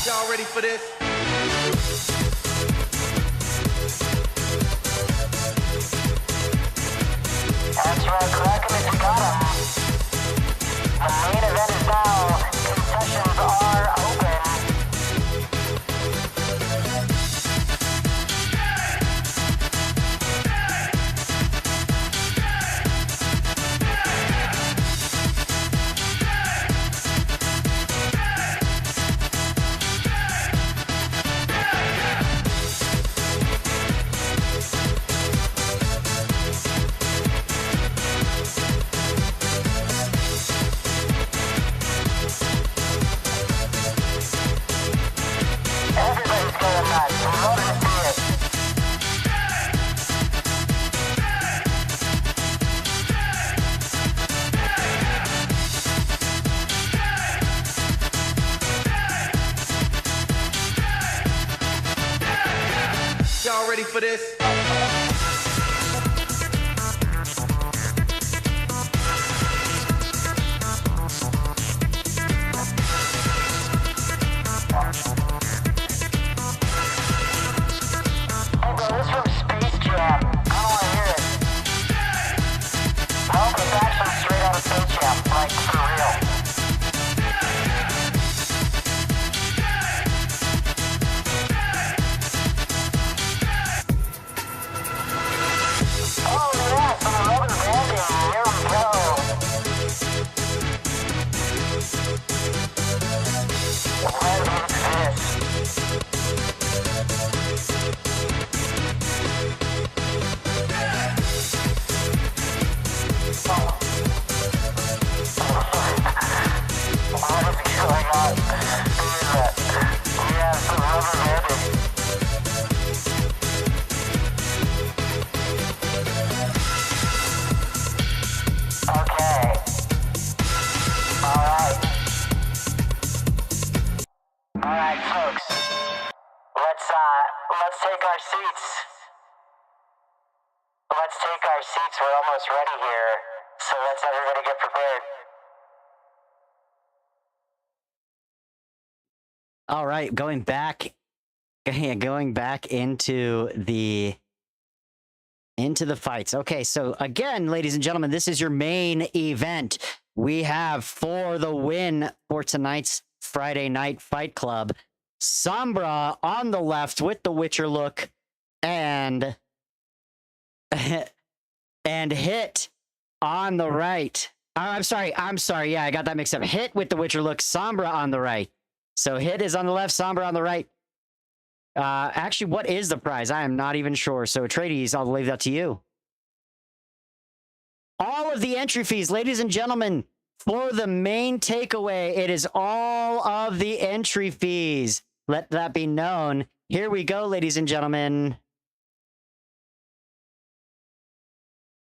Y'all ready for this? That's right, crack him if you got him. The main event is now. Concessions are open. ready for this? Hey bro, this from Space Jam. I wanna hear it. Nope, it's actually straight out of Space Jam. Like, for real. Oh yeah, some rubber banding. Here we go. What is this? What is going on? We have some rubber banding. Okay. Alright. Alright, folks. Let's take our seats. Let's take our seats. We're almost ready here. So let's everybody get prepared. All right, going back into the fights. Okay, so again, ladies and gentlemen, this is your main event. We have for the win for tonight's Friday Night Fight Club, Sombra on the left with the Witcher look, and Hit on the right. I'm sorry. Yeah, I got that mixed up. Hit with the Witcher look, Sombra on the right. So Hit is on the left, Sombra on the right. Actually, what is the prize? I am not even sure. So Etradies, I'll leave that to you. All of the entry fees, ladies and gentlemen, for the main takeaway, it is all of the entry fees. Let that be known. Here we go, ladies and gentlemen.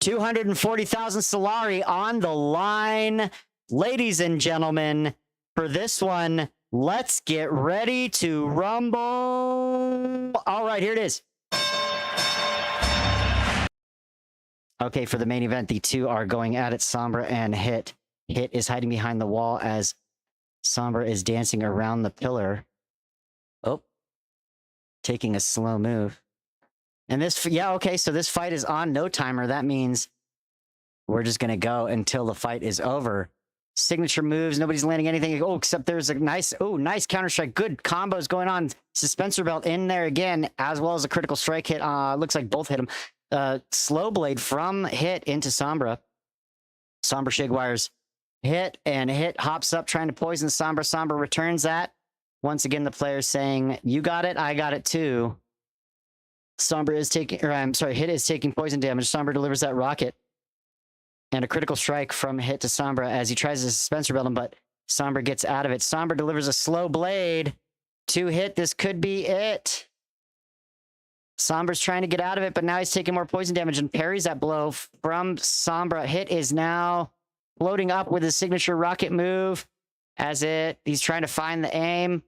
240,000 Solari on the line. Ladies and gentlemen, for this one, let's get ready to rumble. All right, here it is. Okay, for the main event, the two are going at it, Sombra and Hit. Hit is hiding behind the wall as Sombra is dancing around the pillar. Oh, taking a slow move. And this, yeah, okay, so this fight is on no timer. That means we're just going to go until the fight is over. Signature moves, nobody's landing anything. Oh, except there's a nice counter strike. Good combos going on. Suspensor belt in there again, as well as a critical strike hit. Looks like both hit him. Slow blade from Hit into Sombra. Sombra shigwires Hit, and Hit hops up trying to poison Sombra. Sombra returns that. Once again, the player's saying, you got it, I got it too. Sombra is taking, or I'm sorry, Hit is taking poison damage. Sombra delivers that rocket. And a critical strike from Hit to Sombra as he tries to suspensor belt him, but Sombra gets out of it. Sombra delivers a slow blade to Hit. This could be it. Sombra's trying to get out of it, but now he's taking more poison damage and parries that blow from Sombra. Hit is now floating up with his signature rocket move he's trying to find the aim.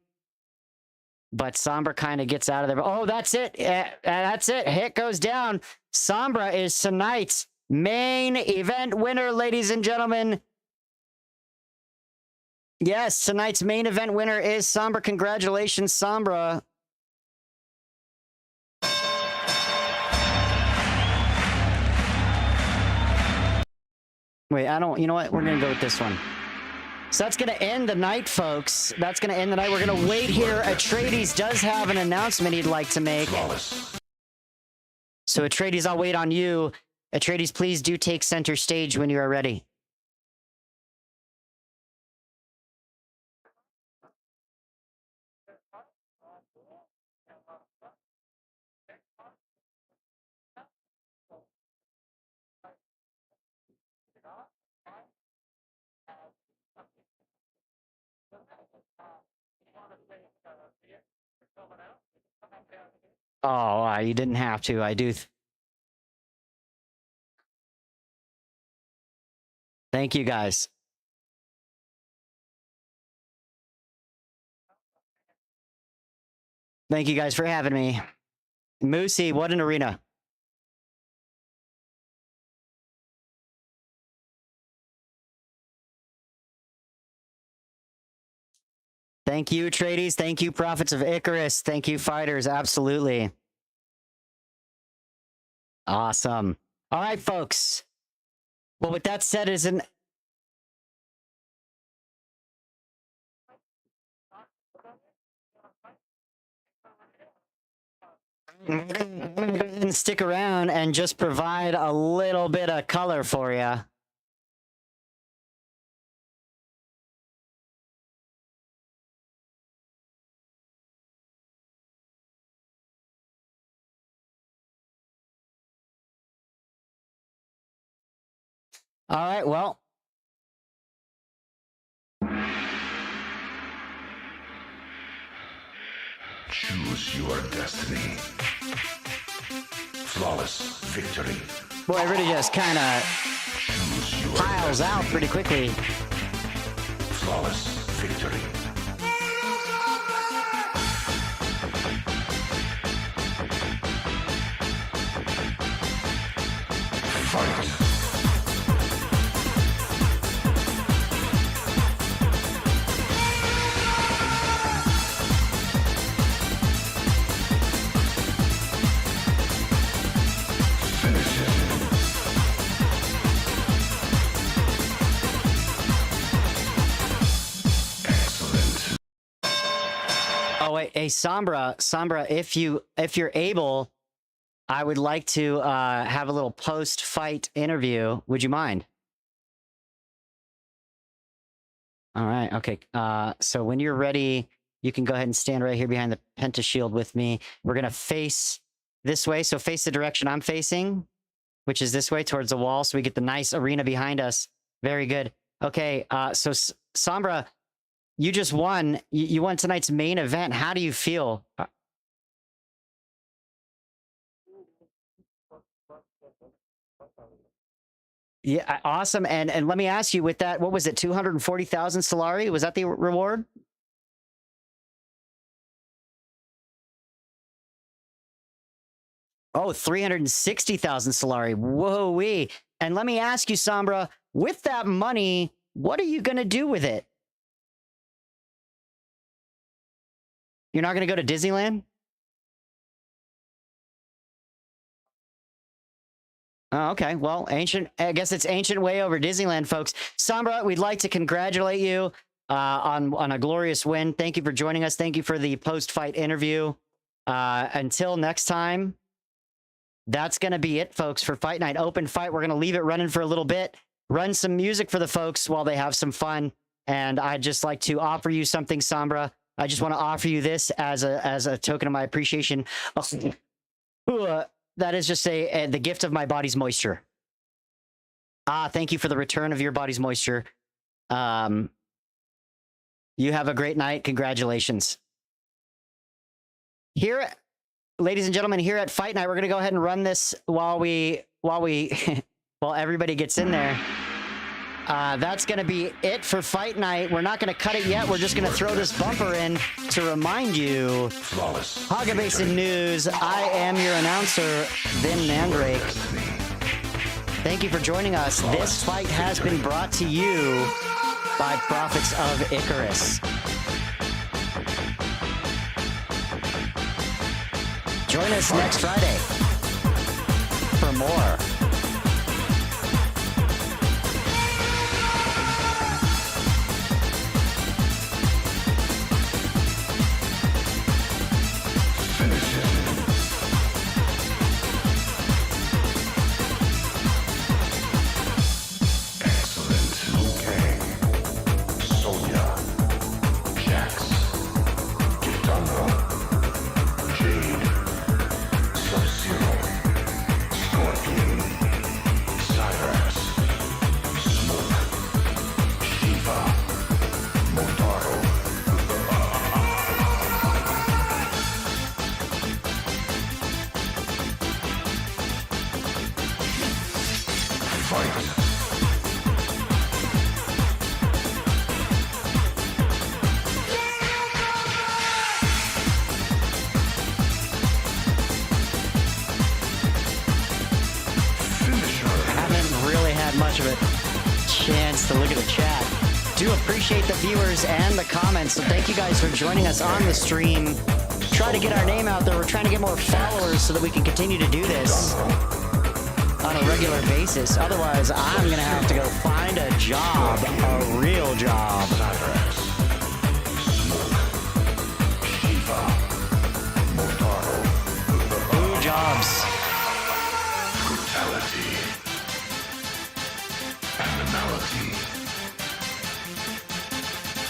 But Sombra kind of gets out of there. Oh, that's it. That's it. Hit goes down. Sombra is tonight's main event winner, ladies and gentlemen. Yes, tonight's main event winner is Sombra. Congratulations, Sombra. Wait, you know what? We're going to go with this one. So that's going to end the night, folks. That's going to end the night. We're going to wait here. Etradies does have an announcement he'd like to make. So Etradies, I'll wait on you. Etradies, please do take center stage when you are ready. Oh, you didn't have to. I do. Thank you, guys. Thank you guys for having me. Moosey, what an arena. Thank you, Etradies. Thank you, Prophets of Icarus. Thank you, fighters. Absolutely. Awesome. All right, folks. Well, with that said, isn't stick around and just provide a little bit of color for you. All right, well. Choose your destiny. Flawless victory. Boy, it really just kind of Choose your piles out pretty quickly. flawless victory. Fight. Finish him. Excellent. Oh wait, hey Sombra, if you're able, I would like to have a little post-fight interview. Would you mind? All right, okay. So when you're ready, you can go ahead and stand right here behind the pentashield with me. We're gonna face this way, so face the direction I'm facing, which is this way towards the wall, so we get the nice arena behind us. Very good. Okay, so Sombra, you just won. You won tonight's main event. How do you feel? Yeah, awesome. And let me ask you, with that, what was it, 240,000 Solari? Was that the reward? Oh, 360,000 Solari. Whoa-wee. And let me ask you, Sombra, with that money, what are you going to do with it? You're not going to go to Disneyland? Oh, okay. Well, I guess it's ancient way over Disneyland, folks. Sombra, we'd like to congratulate you on a glorious win. Thank you for joining us. Thank you for the post-fight interview. Until next time, that's going to be it, folks, for Fight Night Open Fight. We're going to leave it running for a little bit, run some music for the folks while they have some fun. And I'd just like to offer you something, Sombra. I just want to offer you this as a token of my appreciation. That is just the gift of my body's moisture. Thank you for the return of your body's moisture. You have a great night. Congratulations. Here, ladies and gentlemen, here at Fight Night, we're gonna go ahead and run this while everybody gets in there. That's gonna be it for Fight Night. We're not gonna cut it yet. We're just gonna throw this bumper in to remind you. Flawless. Hagga Basin News. I am your announcer, Vinn Mandrake. Thank you for joining us. This fight has been brought to you by Prophets of Icarus. Join us next Friday for more. Scorpion. much of a chance to look at the chat. Do appreciate the viewers and the comments. So thank you guys for joining us on the stream. Try to get our name out there. We're trying to get more followers so that we can continue to do this on a regular basis. Otherwise, I'm gonna have to go find a job, a real job. Ooh, jobs. Brutality. Animality.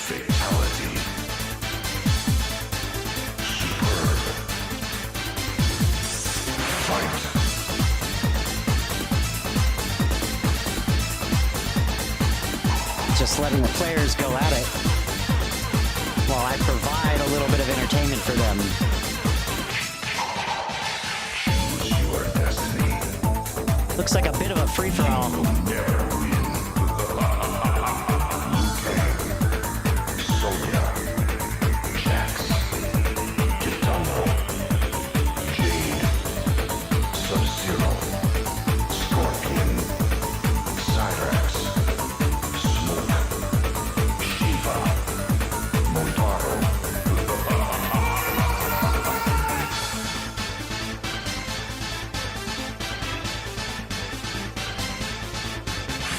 Fatality. Superb. Fight. Just letting the players go at it while I provide a little bit of entertainment for them. Your destiny. Looks like a bit of a free-for-all. Never win. Sonya. Jax. Kitana. Jade. Sub-Zero. Scorpion. Cyrax. Smoke. Shiva. Motaro.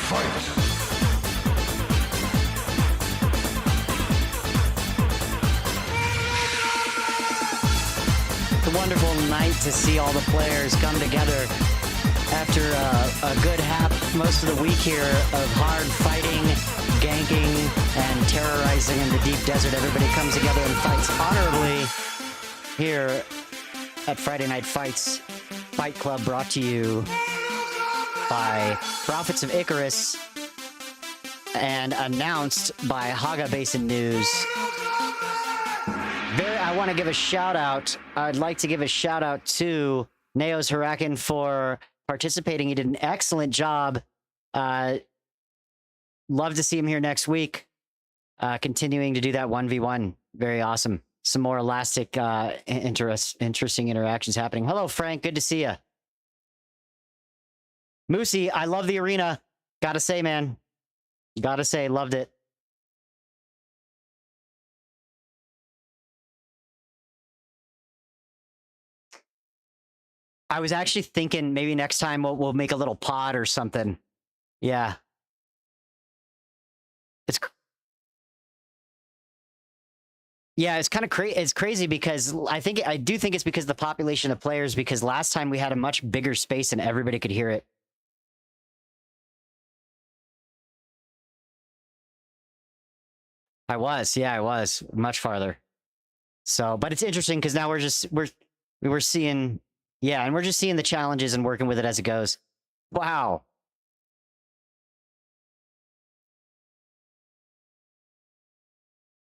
Fight. It's a wonderful night to see all the players come together after a good most of the week here of hard fighting, ganking, and terrorizing in the deep desert. Everybody comes together and fights honorably here at Friday Night Fights Fight Club, brought to you by Prophets of Icarus and announced by Hagga Basin News. I want to give a shout out. I'd like to give a shout out to Neos Hurakan for participating. He did an excellent job. Love to see him here next week. Continuing to do that 1v1. Very awesome. Some more elastic, interesting interactions happening. Hello, Frank. Good to see you. Moosey, I love the arena. Gotta say, man. Gotta say, loved it. I was actually thinking maybe next time we'll make a little pod or something. Yeah. It's kind of crazy. It's crazy because I do think it's because of the population of players, because last time we had a much bigger space and everybody could hear it. I was much farther. So, but it's interesting because now we're seeing, yeah, and we're just seeing the challenges and working with it as it goes. Wow.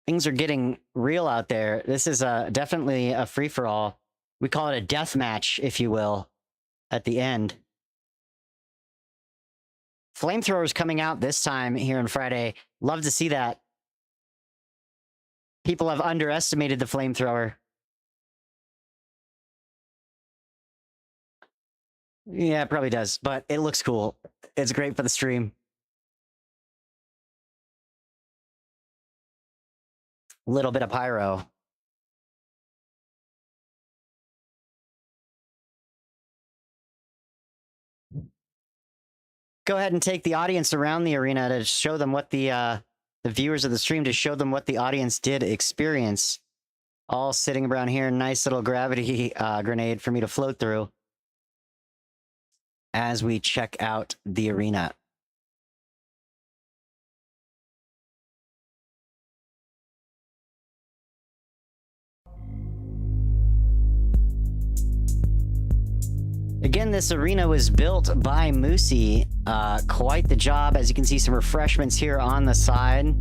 Things are getting real out there. This is definitely a free-for-all. We call it a death match, if you will, at the end. Flamethrowers coming out this time here on Friday. Love to see that. People have underestimated the flamethrower. Yeah, it probably does, but it looks cool. It's great for the stream. A little bit of pyro. Go ahead and take the audience around the arena to show them what the viewers of the stream, to show them what the audience did experience. All sitting around here, nice little gravity grenade for me to float through as we check out the arena. Again, this arena was built by Moosey. Quite the job. As you can see, some refreshments here on the side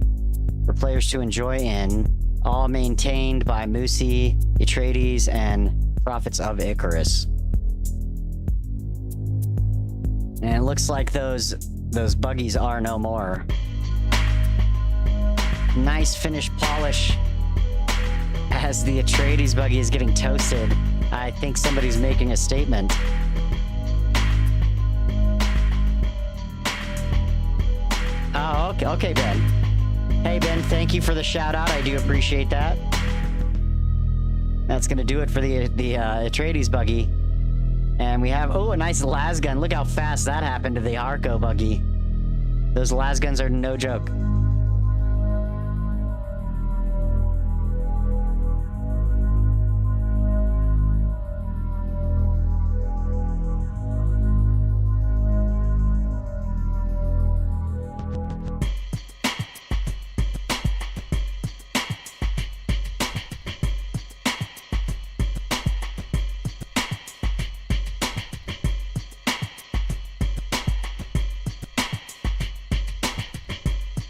for players to enjoy in. All maintained by Moosey, Etradies, and Prophets of Icarus. And it looks like those buggies are no more. Nice finished polish as the Etradies buggy is getting toasted. I think somebody's making a statement. okay, okay, Ben. Hey, Ben, thank you for the shout out. I do appreciate that. That's gonna do it for the Etradies buggy. And we have, oh, a nice las gun. Look how fast that happened to the Harco buggy. Those las guns are no joke.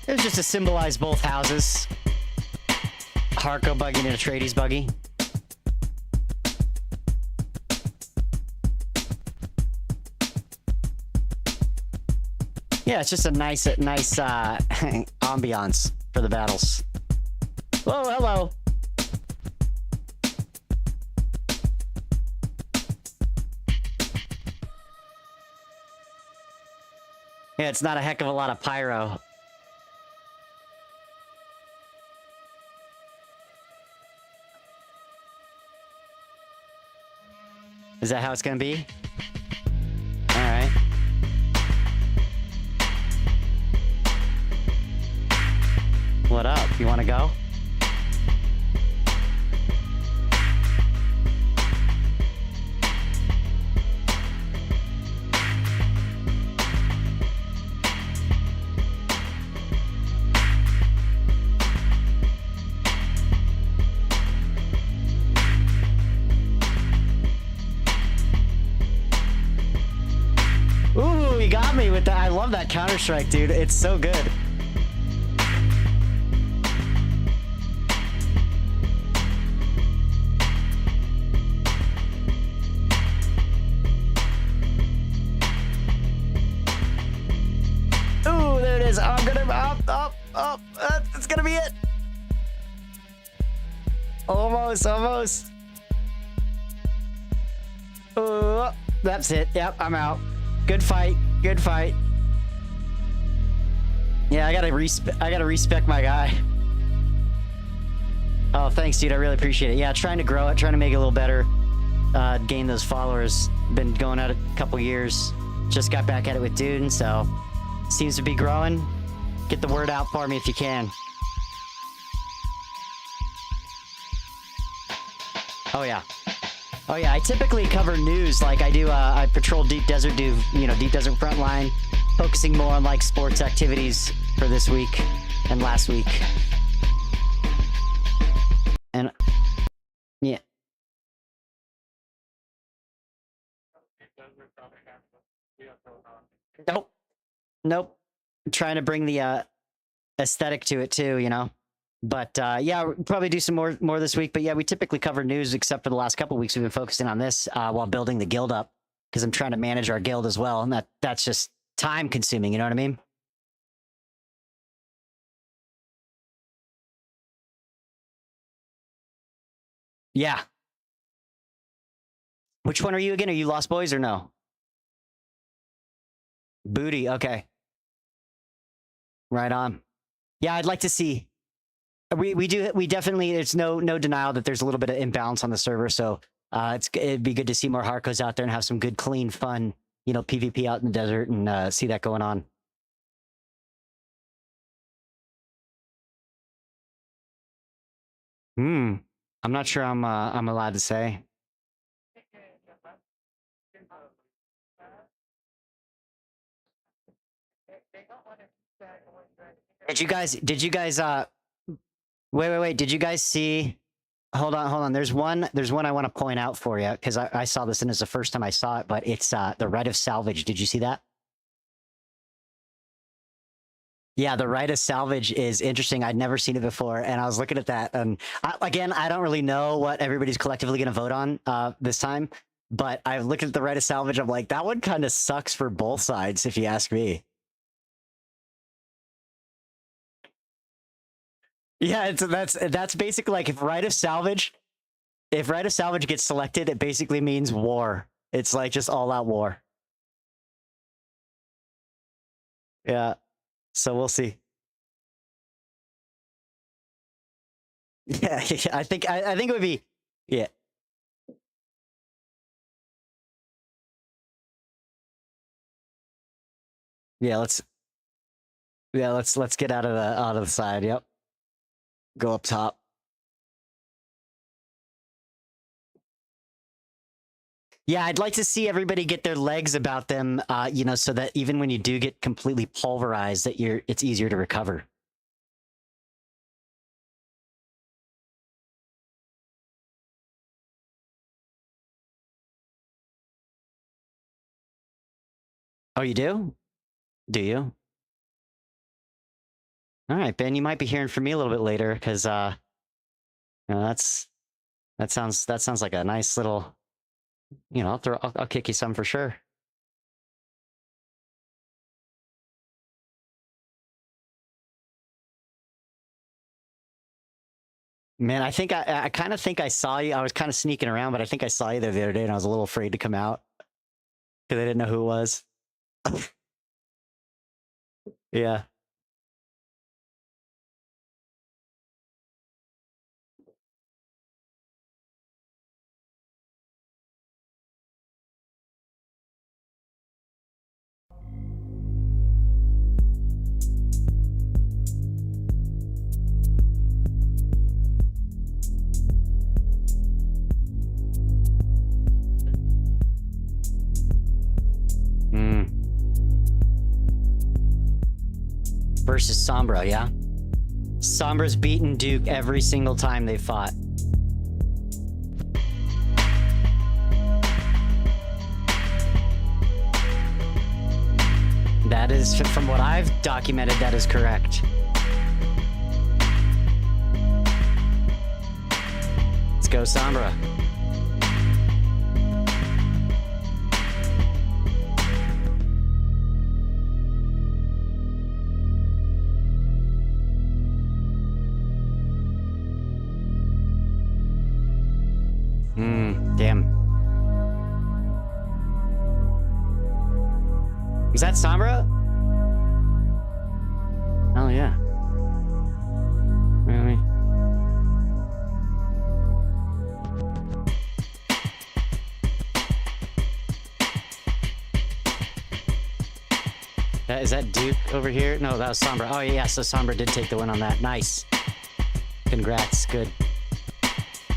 It was just to symbolize both houses. Harco buggy and a Etradies buggy. Yeah, it's just a nice ambiance for the battles. Whoa, hello. Yeah, it's not a heck of a lot of pyro. Is that how it's gonna be? All right. What up? You wanna go? Ooh, you got me with that. I love that Counter-Strike, dude. It's so good. Ooh, there it is. I'm gonna up. That's gonna be it. Almost. That's it. Yep, I'm out. Good fight. Yeah, I gotta respect my guy. Oh, thanks, dude. I really appreciate it. Yeah, trying to grow it, trying to make it a little better. Gain those followers. Been going at it a couple years. Just got back at it with Dune, so seems to be growing. Get the word out for me if you can. Oh yeah. I typically cover news like I do. I patrol Deep Desert, Deep Desert Frontline, focusing more on like sports activities for this week and last week. And yeah. Nope. I'm trying to bring the aesthetic to it too, you know. But yeah, we'll probably do some more this week. But yeah, we typically cover news, except for the last couple of weeks we've been focusing on this while building the guild up, because I'm trying to manage our guild as well, and that's just time consuming. You know what I mean? Yeah. Which one are you again? Are you Lost Boys or no? Booty. Okay. Right on. Yeah, I'd like to see. We definitely, there's no denial that there's a little bit of imbalance on the server, so it'd be good to see more Harcos out there and have some good, clean, fun, PvP out in the desert and see that going on. I'm not sure I'm allowed to say. Did you guys wait, did you guys see, hold on, there's one I want to point out for you, because I saw this and it's the first time I saw it, but it's the Rite of Salvage. Did you see that? Yeah, the Rite of Salvage is interesting. I'd never seen it before, and I was looking at that, and again, I don't really know what everybody's collectively going to vote on this time, but I looked at the Rite of Salvage, I'm like, that one kind of sucks for both sides, if you ask me. Yeah, that's basically like if Rite of Salvage gets selected, it basically means war. It's like just all out war. Yeah. So we'll see. Yeah, I think it would be. Yeah. Yeah, let's get out of the side. Yep. Go up top. Yeah, I'd like to see everybody get their legs about them, you know, so that even when you do get completely pulverized, that it's easier to recover. Oh, you do? Do you? All right, Ben, you might be hearing from me a little bit later because you know, that sounds like a nice little, you know, I'll kick you some for sure. Man, I think I kind of think I saw you. I was kind of sneaking around, but I think I saw you there the other day, and I was a little afraid to come out because I didn't know who it was. Yeah. Versus Sombra, yeah? Sombra's beaten Duke every single time they fought. That is, from what I've documented, that is correct. Let's go, Sombra. Damn. Is that Sombra? Oh, yeah. Really? Is that Duke over here? No, that was Sombra. Oh, yeah, so Sombra did take the win on that. Nice. Congrats. Good.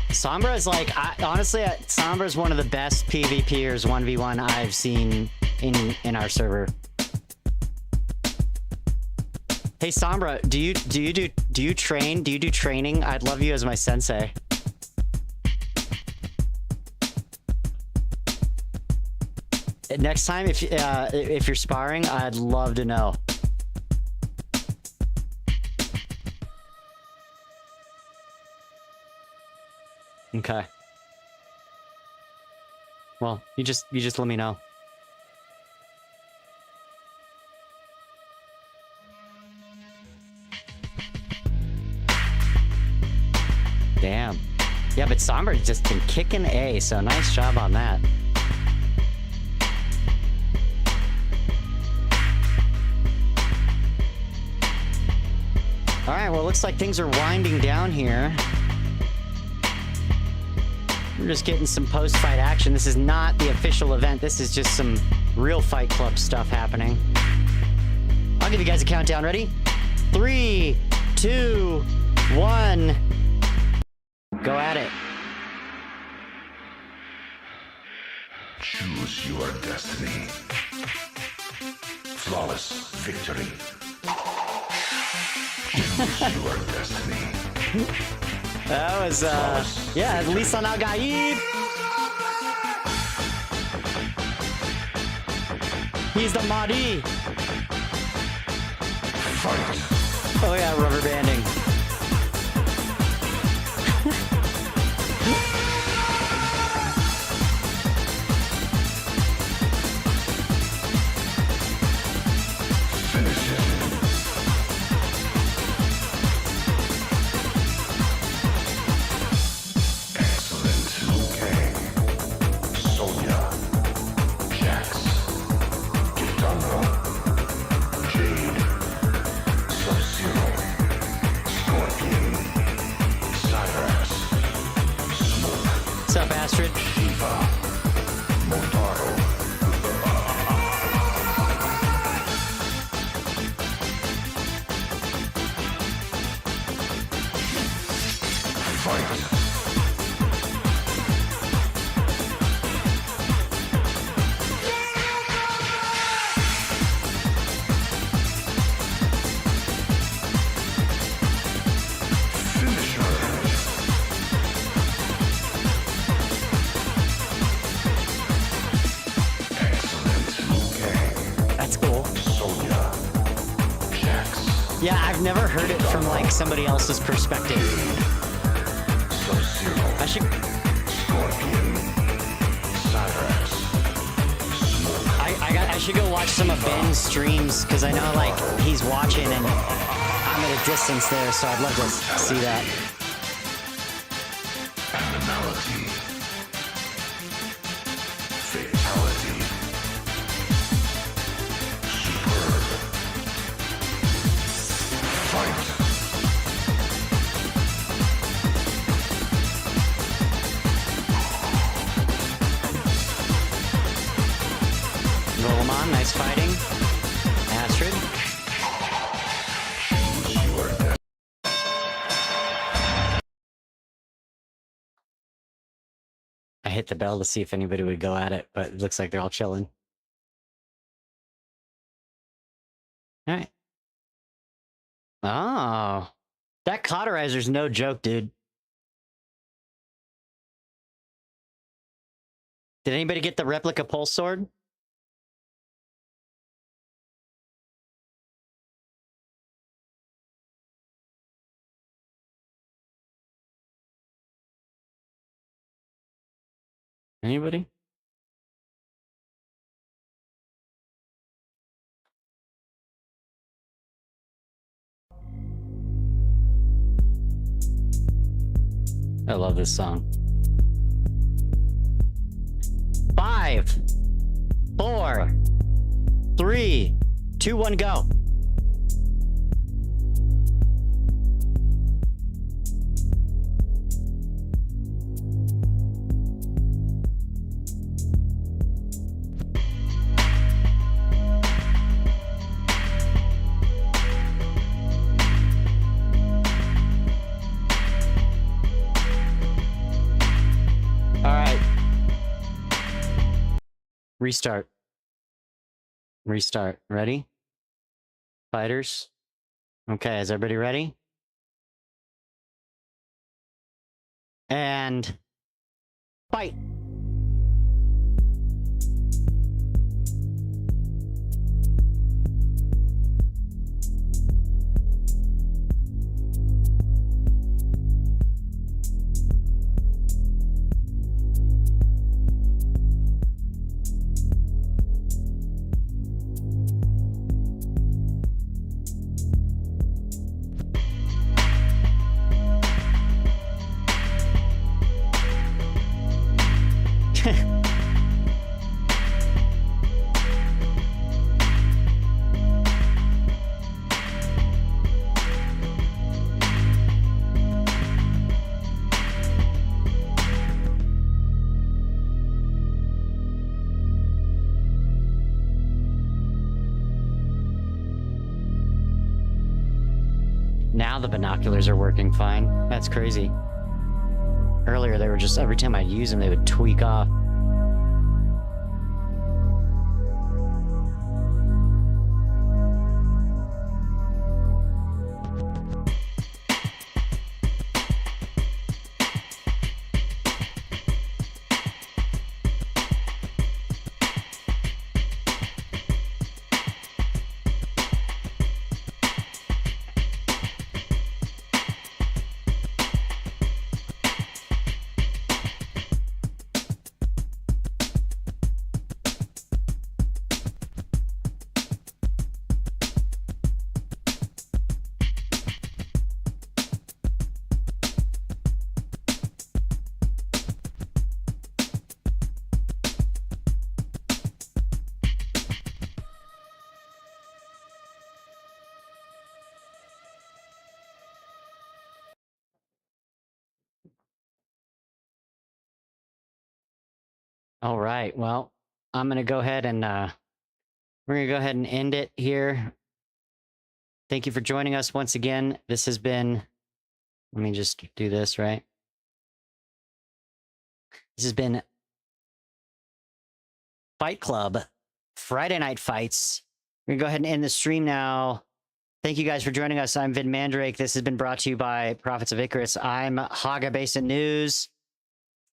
Sombra is like, honestly, Sombra is one of the best PvPers 1v1 I've seen in our server. Hey Sombra, do you train? Do you do training? I'd love you as my sensei. Next time, if you're sparring, I'd love to know. Okay. Well, you just let me know. Damn. Yeah, but Sombra's just been kicking A, so nice job on that. All right, well, it looks like things are winding down here. We're just getting some post-fight action. This is not the official event. This is just some real Fight Club stuff happening. I'll give you guys a countdown. Ready? 3, 2, 1. Go at it. Choose your destiny. Flawless victory. Choose your destiny. That was, yeah, at least on Al-Gaib. He's the Mahdi. Fight. Oh yeah, rubber banding. What's up, Astrid? That's cool. Yeah, I've never heard it from like somebody else's perspective. I should. I should go watch some of Vinn's streams because I know like he's watching and I'm at a distance there, so I'd love to see that. Animality. Fatality. Superb. Fight. Rolamon, nice fighting. Astrid. I hit the bell to see if anybody would go at it, but it looks like they're all chilling. All right. Oh, that cauterizer's no joke, dude. Did anybody get the replica pulse sword? Anybody? I love this song. 5, 4, 3, 2, 1, go. Restart. Restart. Ready? Fighters? Okay, is everybody ready? And fight! Now the binoculars are working fine. That's crazy. Earlier, they were just, every time I'd use them, they would tweak off. All right. Well, I'm gonna go ahead and we're gonna go ahead and end it here. Thank you for joining us once again. This has been. Let me just do this right. This has been Fight Club Friday Night Fights. We're gonna go ahead and end the stream now. Thank you guys for joining us. I'm Vinn Mandrake. This has been brought to you by Prophets of Icarus. I'm Hagga Basin News.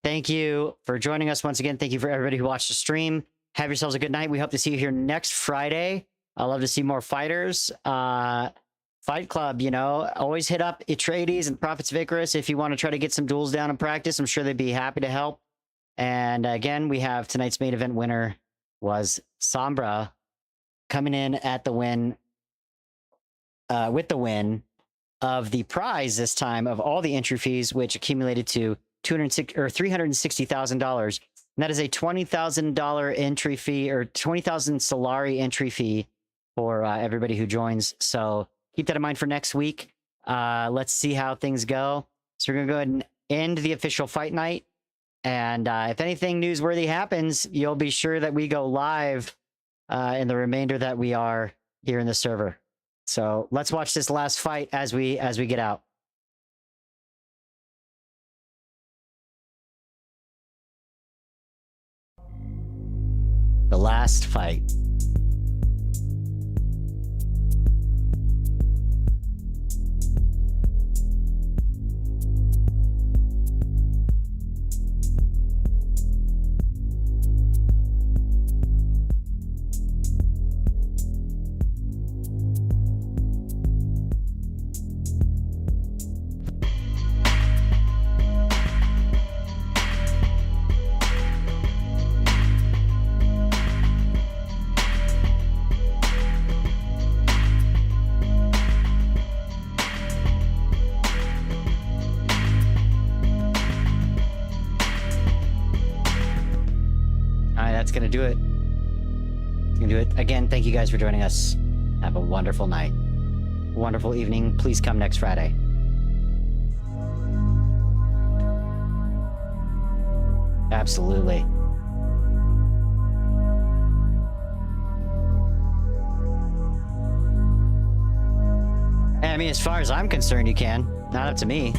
Thank you for joining us once again. Thank you for everybody who watched the stream. Have yourselves a good night. We hope to see you here next Friday. I love to see more fighters. Fight Club, you know, always hit up Etradies and Prophets of Icarus if you want to try to get some duels down and practice. I'm sure they'd be happy to help. And again, we have tonight's main event winner was Sombra coming in at the win, with the win of the prize this time of all the entry fees, which accumulated to $360,000. And that is a $20,000 entry fee or 20,000 Solari entry fee for everybody who joins. So keep that in mind for next week. Let's see how things go. So we're going to go ahead and end the official fight night. And if anything newsworthy happens, you'll be sure that we go live in the remainder that we are here in the server. So let's watch this last fight as we get out. The last fight. That's gonna do it. It's gonna do it. Again, thank you guys for joining us. Have a wonderful night. Wonderful evening. Please come next Friday. Absolutely. I mean, as far as I'm concerned, you can. Not up to me.